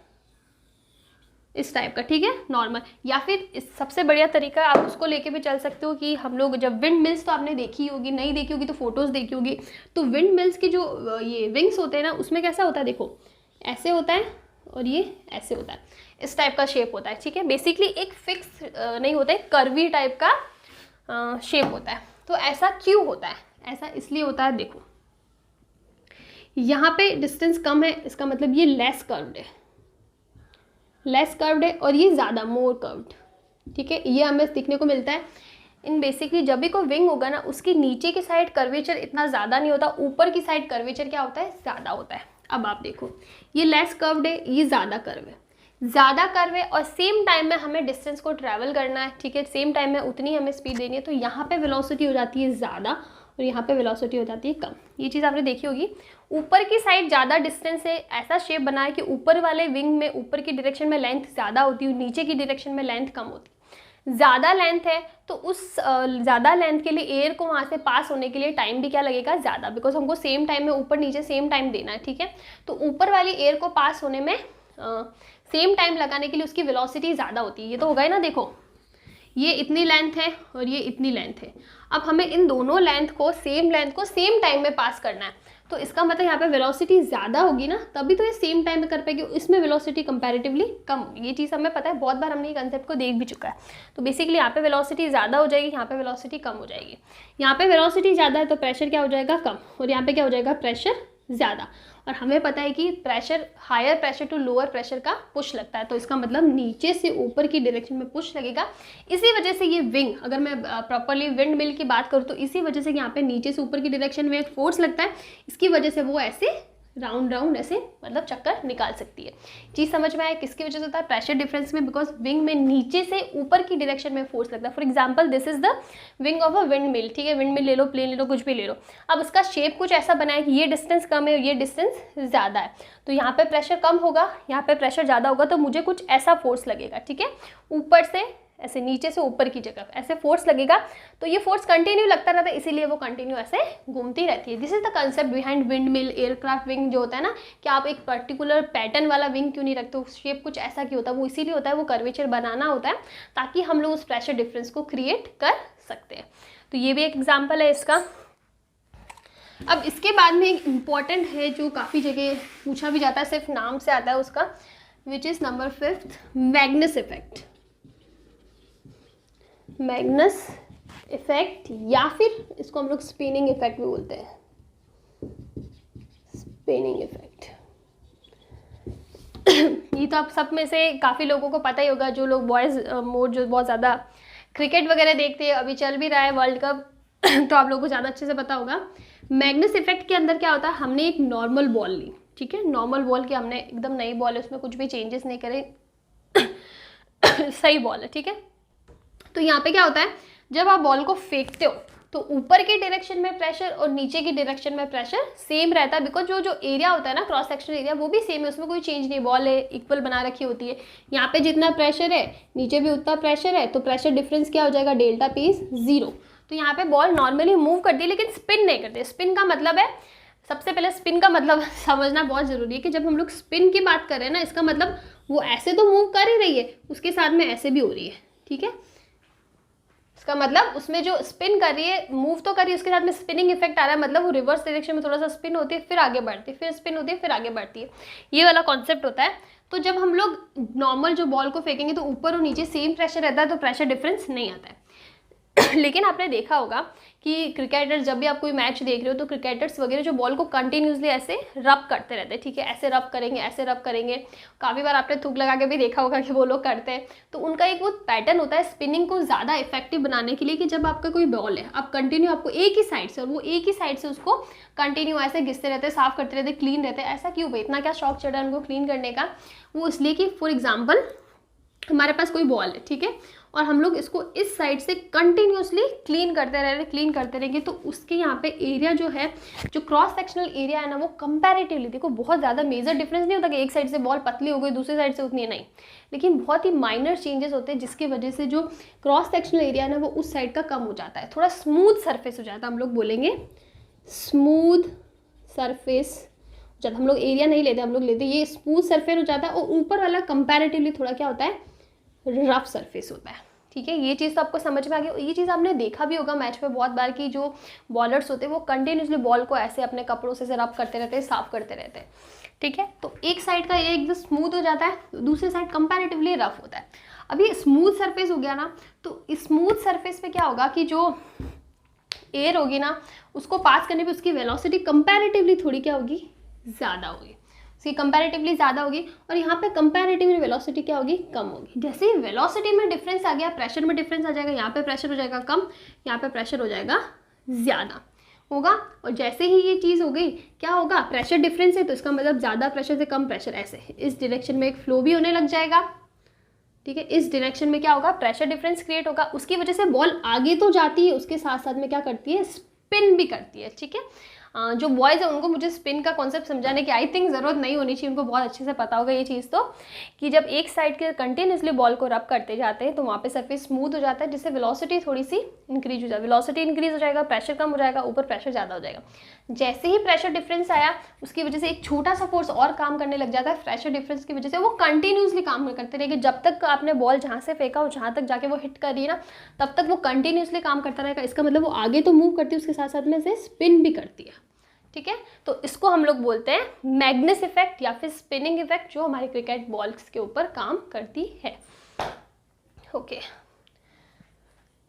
इस टाइप का, ठीक है, नॉर्मल। या फिर इस सबसे बढ़िया तरीका आप उसको लेके भी चल सकते हो कि हम लोग जब विंड मिल्स, तो आपने देखी होगी, नहीं देखी होगी तो फोटोज़ देखी होगी, तो विंड मिल्स की जो ये विंग्स होते हैं ना, उसमें कैसा होता है, देखो ऐसे होता है और ये ऐसे होता है, इस टाइप का शेप होता है, ठीक है। बेसिकली एक फिक्स नहीं होता है, कर्वी टाइप का शेप होता है। तो ऐसा क्यों होता है, ऐसा इसलिए होता है, देखो यहाँ पे डिस्टेंस कम है, इसका मतलब ये लेस कर्व्ड है, लेस कर्व्ड है, और ये ज़्यादा मोर कर्व्ड, ठीक है। ये हमें देखने को मिलता है इन बेसिकली जब भी कोई विंग होगा ना, उसकी नीचे की साइड कर्वेचर इतना ज़्यादा नहीं होता, ऊपर की साइड कर्वेचर क्या होता है, ज़्यादा होता है। अब आप देखो ये लेस कर्व्ड है, ये ज़्यादा कर्व है, ज़्यादा कर्व है, और सेम टाइम में हमें डिस्टेंस को ट्रैवल करना है, ठीक है, सेम टाइम में उतनी हमें स्पीड देनी है, तो यहाँ पे वेलोसिटी हो जाती है ज़्यादा और यहाँ पे वेलोसिटी हो जाती है कम। ये चीज़ आपने देखी होगी। ऊपर की साइड ज़्यादा डिस्टेंस से ऐसा शेप बना है कि ऊपर वाले विंग में ऊपर की डायरेक्शन में लेंथ ज़्यादा होती है, नीचे की डायरेक्शन में लेंथ कम होती है। ज़्यादा लेंथ है तो उस ज़्यादा लेंथ के लिए एयर को वहाँ से पास होने के लिए टाइम भी क्या लगेगा, ज़्यादा, बिकॉज हमको सेम टाइम में ऊपर नीचे सेम टाइम देना है, ठीक है। तो ऊपर वाली एयर को पास होने में सेम टाइम लगाने के लिए उसकी वेलोसिटी ज़्यादा होती है। ये तो होगा ही ना, देखो ये इतनी लेंथ है और ये इतनी लेंथ है। अब हमें इन दोनों लेंथ को सेम टाइम में पास करना है, तो इसका मतलब यहाँ पे वेलोसिटी ज़्यादा होगी ना, तभी तो ये सेम टाइम में कर पाएगी, इसमें वेलोसिटी कंपैरेटिवली कम होगी। ये चीज़ हमें पता है, बहुत बार हमने ये कंसेप्ट को देख भी चुका है। तो बेसिकली यहाँ पे वेलोसिटी ज़्यादा हो जाएगी, यहाँ पे वेलोसिटी कम हो जाएगी। यहाँ पे वेलोसिटी ज़्यादा है तो प्रेशर क्या हो जाएगा, कम, और यहाँ पे क्या हो जाएगा, प्रेशर ज़्यादा। और हमें पता है कि pressure, higher pressure to lower pressure का पुश लगता है, तो इसका मतलब नीचे से ऊपर की डायरेक्शन में पुश लगेगा। इसी वजह से ये विंग, अगर मैं प्रॉपरली विंड मिल की बात करूँ तो इसी वजह से यहाँ पे नीचे से ऊपर की डायरेक्शन में एक फोर्स लगता है, इसकी वजह से वो ऐसे राउंड राउंड ऐसे मतलब चक्कर निकाल सकती है। चीज़ समझ में आया किसकी वजह से होता है, प्रेशर डिफरेंस में, बिकॉज विंग में नीचे से ऊपर की डायरेक्शन में फोर्स लगता है। For example this is the wing of a wind mill, ठीक है, विंड मिल ले लो, प्लेन ले लो, कुछ भी ले लो। अब उसका शेप कुछ ऐसा बना है कि ये डिस्टेंस कम है और ये डिस्टेंस ज़्यादा है, तो यहाँ पे प्रेशर कम होगा, यहाँ पे प्रेशर ज़्यादा होगा, तो मुझे कुछ ऐसा फोर्स लगेगा, ठीक है, ऊपर से ऐसे नीचे से ऊपर की जगह ऐसे फोर्स लगेगा। तो ये फोर्स कंटिन्यू लगता रहता है, इसीलिए वो कंटिन्यू ऐसे घूमती रहती है। This is the concept behind wind mill. Aircraft wing जो होता है ना, कि आप एक पर्टिकुलर पैटर्न वाला विंग क्यों नहीं रखते, शेप कुछ ऐसा क्यों होता है, वो इसीलिए होता है, वो कर्वेचर बनाना होता है ताकि हम लोग उस प्रेशर डिफरेंस को क्रिएट कर सकते हैं। तो ये भी एक एग्जाम्पल है इसका। अब इसके बाद में एक इम्पॉर्टेंट है जो काफ़ी जगह पूछा भी जाता है, सिर्फ नाम से आता है उसका, which is number 5, Magnus effect. Magnus effect, या फिर इसको हम लोग स्पिनिंग इफेक्ट भी बोलते हैं, स्पिनिंग इफेक्ट। ये तो आप सब में से काफ़ी लोगों को पता ही होगा, जो लोग बॉयज़ मोड जो बहुत ज़्यादा क्रिकेट वगैरह देखते हैं, अभी चल भी रहा है वर्ल्ड कप, तो आप लोगों को ज़्यादा अच्छे से पता होगा। मैग्नस इफेक्ट के अंदर क्या होता है, हमने एक नॉर्मल बॉल ली, ठीक है, नॉर्मल बॉल की हमने एकदम नई बॉल है, उसमें कुछ भी चेंजेस नहीं करे, सही बॉल है, ठीक है। तो यहाँ पे क्या होता है, जब आप बॉल को फेंकते हो तो ऊपर के डायरेक्शन में प्रेशर और नीचे की डायरेक्शन में प्रेशर सेम रहता है, बिकॉज जो एरिया होता है ना, क्रॉस सेक्शन एरिया, वो भी सेम है, उसमें कोई चेंज नहीं, बॉल है इक्वल बना रखी होती है। यहाँ पे जितना प्रेशर है नीचे भी उतना प्रेशर है, तो प्रेशर डिफरेंस क्या हो जाएगा, डेल्टा P इज 0। तो यहाँ पे बॉल नॉर्मली मूव करती है लेकिन स्पिन नहीं करती। स्पिन का मतलब है, सबसे पहले स्पिन का मतलब समझना बहुत ज़रूरी है कि जब हम लोग स्पिन की बात कर रहे हैं ना, इसका मतलब वो ऐसे तो मूव कर ही रही है, उसके साथ में ऐसे भी हो रही है, ठीक है। इसका मतलब उसमें जो स्पिन कर रही है, मूव तो कर रही है, उसके साथ में स्पिनिंग इफेक्ट आ रहा है, मतलब वो रिवर्स डायरेक्शन में थोड़ा सा स्पिन होती है, फिर आगे बढ़ती है, फिर स्पिन होती है, फिर आगे बढ़ती है, ये वाला कॉन्सेप्ट होता है। तो जब हम लोग नॉर्मल जो बॉल को फेंकेंगे तो ऊपर और नीचे सेम प्रेशर रहता है, तो प्रेशर डिफरेंस नहीं आता है। लेकिन आपने देखा होगा कि क्रिकेटर्स, जब भी आप कोई मैच देख रहे हो तो क्रिकेटर्स वगैरह जो बॉल को कंटिन्यूसली ऐसे रब करते रहते हैं, ठीक है, ऐसे रब करेंगे, ऐसे रब करेंगे। काफ़ी बार आपने थूक लगा के भी देखा होगा कि वो लोग करते हैं। तो उनका एक वो पैटर्न होता है स्पिनिंग को ज़्यादा इफेक्टिव बनाने के लिए, कि जब आपका कोई बॉल है, आप कंटिन्यू आपको एक ही साइड से, और वो एक ही साइड से उसको कंटिन्यू ऐसे घिसते रहते हैं, साफ करते रहते हैं, क्लीन रहते हैं। ऐसा क्यों भाई, इतना क्या शौक चढ़ा है उनको क्लीन करने का? वो इसलिए कि फॉर एग्जाम्पल हमारे पास कोई बॉल है, ठीक है, और हम लोग इसको इस साइड से कंटिन्यूसली क्लीन करते रहेंगे तो उसके यहाँ पे एरिया जो है, जो क्रॉस सेक्शनल एरिया है ना, वो कंपैरेटिवली देखो बहुत ज़्यादा मेजर डिफरेंस नहीं होता कि एक साइड से बॉल पतली हो गई दूसरी साइड से उतनी है, नहीं, लेकिन बहुत ही माइनर चेंजेस होते हैं जिसकी वजह से जो क्रॉस सेक्शनल एरिया है ना वो उस साइड का कम हो जाता है, थोड़ा स्मूथ सरफेस हो जाता है, हम लोग बोलेंगे स्मूथ सरफेस। जब हम लोग एरिया नहीं लेते, हम लोग लेते ये स्मूथ सरफेस हो जाता है, और ऊपर वाला कंपैरेटिवली थोड़ा क्या होता है, रफ सरफेस होता है, ठीक है। ये चीज़ तो आपको समझ में आ गई। ये चीज़ आपने देखा भी होगा मैच में बहुत बार कि जो बॉलर्स होते हैं वो कंटिन्यूसली बॉल को ऐसे अपने कपड़ों से रब करते रहते हैं, साफ करते रहते हैं, ठीक है। तो एक साइड का एरिया एकदम स्मूथ हो जाता है, दूसरी साइड कंपैरेटिवली रफ होता है। अब ये स्मूथ सरफेस हो गया ना, तो स्मूथ सरफेस पे क्या होगा कि जो एयर होगी ना उसको पास करने पे उसकी वेलोसिटी कंपैरेटिवली थोड़ी क्या होगी, ज़्यादा होगी, उसकी कंपैरेटिवली ज़्यादा होगी, और यहाँ पे कंपैरेटिवली वेलोसिटी क्या होगी, कम होगी। जैसे ही वेलोसिटी में डिफरेंस आ गया, प्रेशर में डिफरेंस आ जाएगा, यहाँ पे प्रेशर हो जाएगा कम, यहाँ पे प्रेशर हो जाएगा ज़्यादा होगा। और जैसे ही ये चीज़ हो गई, क्या होगा, प्रेशर डिफरेंस है तो इसका मतलब ज़्यादा प्रेशर से कम प्रेशर, ऐसे इस डायरेक्शन में एक फ्लो भी होने लग जाएगा, ठीक है। इस डायरेक्शन में क्या होगा, प्रेशर डिफरेंस क्रिएट होगा, उसकी वजह से बॉल आगे तो जाती है, उसके साथ साथ में क्या करती है, स्पिन भी करती है, ठीक है। जो बॉयज़ है उनको मुझे स्पिन का कॉन्सेप्ट समझाने की आई थिंक ज़रूरत नहीं होनी चाहिए, उनको बहुत अच्छे से पता होगा ये चीज़ तो, कि जब एक साइड के कंटिन्यूसली बॉल को रब करते जाते हैं तो वहाँ पे सरफेस स्मूथ हो जाता है, जिससे वेलोसिटी थोड़ी सी इंक्रीज हो जाएगी, वेलोसिटी इंक्रीज हो जाएगा, प्रेशर कम हो जाएगा, ऊपर प्रेशर ज़्यादा हो जाएगा। जैसे ही प्रेशर डिफरेंस आया उसकी वजह से एक छोटा सा फोर्स और काम करने लग जाता है, प्रेशर डिफरेंस की वजह से वो कंटिन्यूसली काम करते रहेंगे, जब तक आपने बॉल जहाँ से फेंका हो जहाँ तक जाके वो हिट कर रही है ना, तब तक वो कंटिन्यूसली काम करता रहेगा। इसका मतलब वो आगे तो मूव करती है, उसके साथ साथ में से स्पिन भी करती है, ठीक है। तो इसको हम लोग बोलते हैं मैग्नेस इफेक्ट या फिर स्पिनिंग इफेक्ट, जो हमारे क्रिकेट बॉल्स के ऊपर काम करती है। ओके,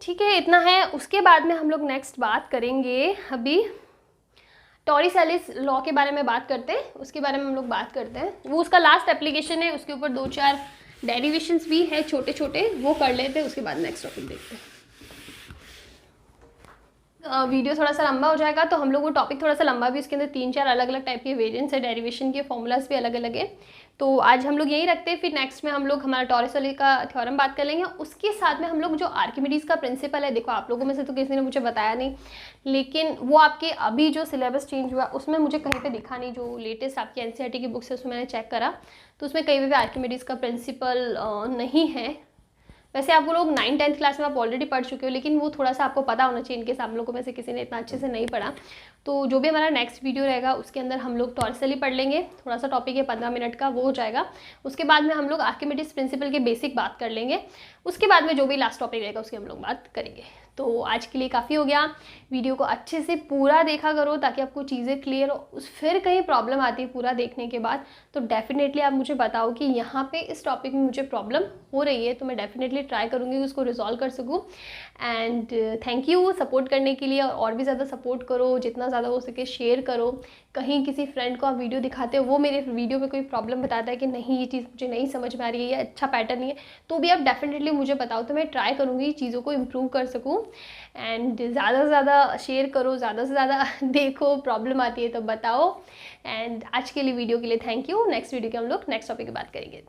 ठीक है, इतना है। उसके बाद में हम लोग नेक्स्ट बात करेंगे, अभी टॉरिस-एलिस लॉ के बारे में बात करते हैं, उसके बारे में हम लोग बात करते हैं। वो उसका लास्ट एप्लीकेशन है, उसके ऊपर 2-4 डेरिवेशंस भी है छोटे छोटे, वो कर लेते हैं, उसके बाद नेक्स्ट टॉपिक देखते हैं। वीडियो थोड़ा सा लंबा हो जाएगा तो हम लोग वो टॉपिक थोड़ा सा लंबा भी, उसके अंदर 3-4 अलग अलग टाइप के वेरिएंट्स है, डेरिवेशन के फॉर्मूलाज भी अलग अलग है। तो आज हम लोग यही रखते हैं, फिर नेक्स्ट में हम लोग हमारा टॉरिस-एलिस का थ्योरम बात कर लेंगे। उसके साथ में हम लोग जो आर्किमिडीज का प्रिंसिपल है, देखो आप लोगों में से तो किसी ने मुझे बताया नहीं, लेकिन वो आपके अभी जो सिलेबस चेंज हुआ उसमें मुझे कहीं पे दिखा नहीं, जो लेटेस्ट आपकी एनसीईआरटी की बुक्स है उसमें मैंने चेक करा तो उसमें कहीं भी आर्किमिडीज का प्रिंसिपल नहीं है। वैसे आपको लोग 9th-10th क्लास में आप ऑलरेडी पढ़ चुके हो, लेकिन वो थोड़ा सा आपको पता होना चाहिए, इनकेस आप लोगों में से किसी ने इतना अच्छे से नहीं पढ़ा। तो जो भी हमारा नेक्स्ट वीडियो रहेगा उसके अंदर हम लोग टॉर्सली पढ़ लेंगे, थोड़ा सा टॉपिक है 15 मिनट का, वो हो जाएगा। उसके बाद में हम लोग आर्किमिडीज प्रिंसिपल के बेसिक बात कर लेंगे, उसके बाद में जो भी लास्ट टॉपिक रहेगा उसकी हम लोग बात करेंगे। तो आज के लिए काफ़ी हो गया, वीडियो को अच्छे से पूरा देखा करो ताकि आपको चीज़ें क्लियर हो। फिर कहीं प्रॉब्लम आती है पूरा देखने के बाद तो डेफिनेटली आप मुझे बताओ कि यहाँ पे इस टॉपिक में मुझे प्रॉब्लम हो रही है, तो मैं डेफिनेटली ट्राई करूँगी उसको रिजॉल्व कर सकूँ। एंड थैंक यू सपोर्ट करने के लिए, और भी ज़्यादा सपोर्ट करो, जितना ज़्यादा हो सके शेयर करो। कहीं किसी फ्रेंड को आप वीडियो दिखाते हो, वो मेरे वीडियो में कोई प्रॉब्लम बताता है कि नहीं ये चीज़ मुझे नहीं समझ में आ रही है या अच्छा पैटर्न नहीं है, तो भी आप डेफिनेटली मुझे बताओ, तो मैं ट्राई करूँगी चीज़ों को इम्प्रूव कर सकूँ। एंड ज़्यादा से ज़्यादा शेयर करो, ज़्यादा से ज़्यादा देखो, प्रॉब्लम आती है तो बताओ। एंड आज के लिए वीडियो के लिए थैंक यू। नेक्स्ट वीडियो के हम लोग नेक्स्ट टॉपिक की बात करेंगे।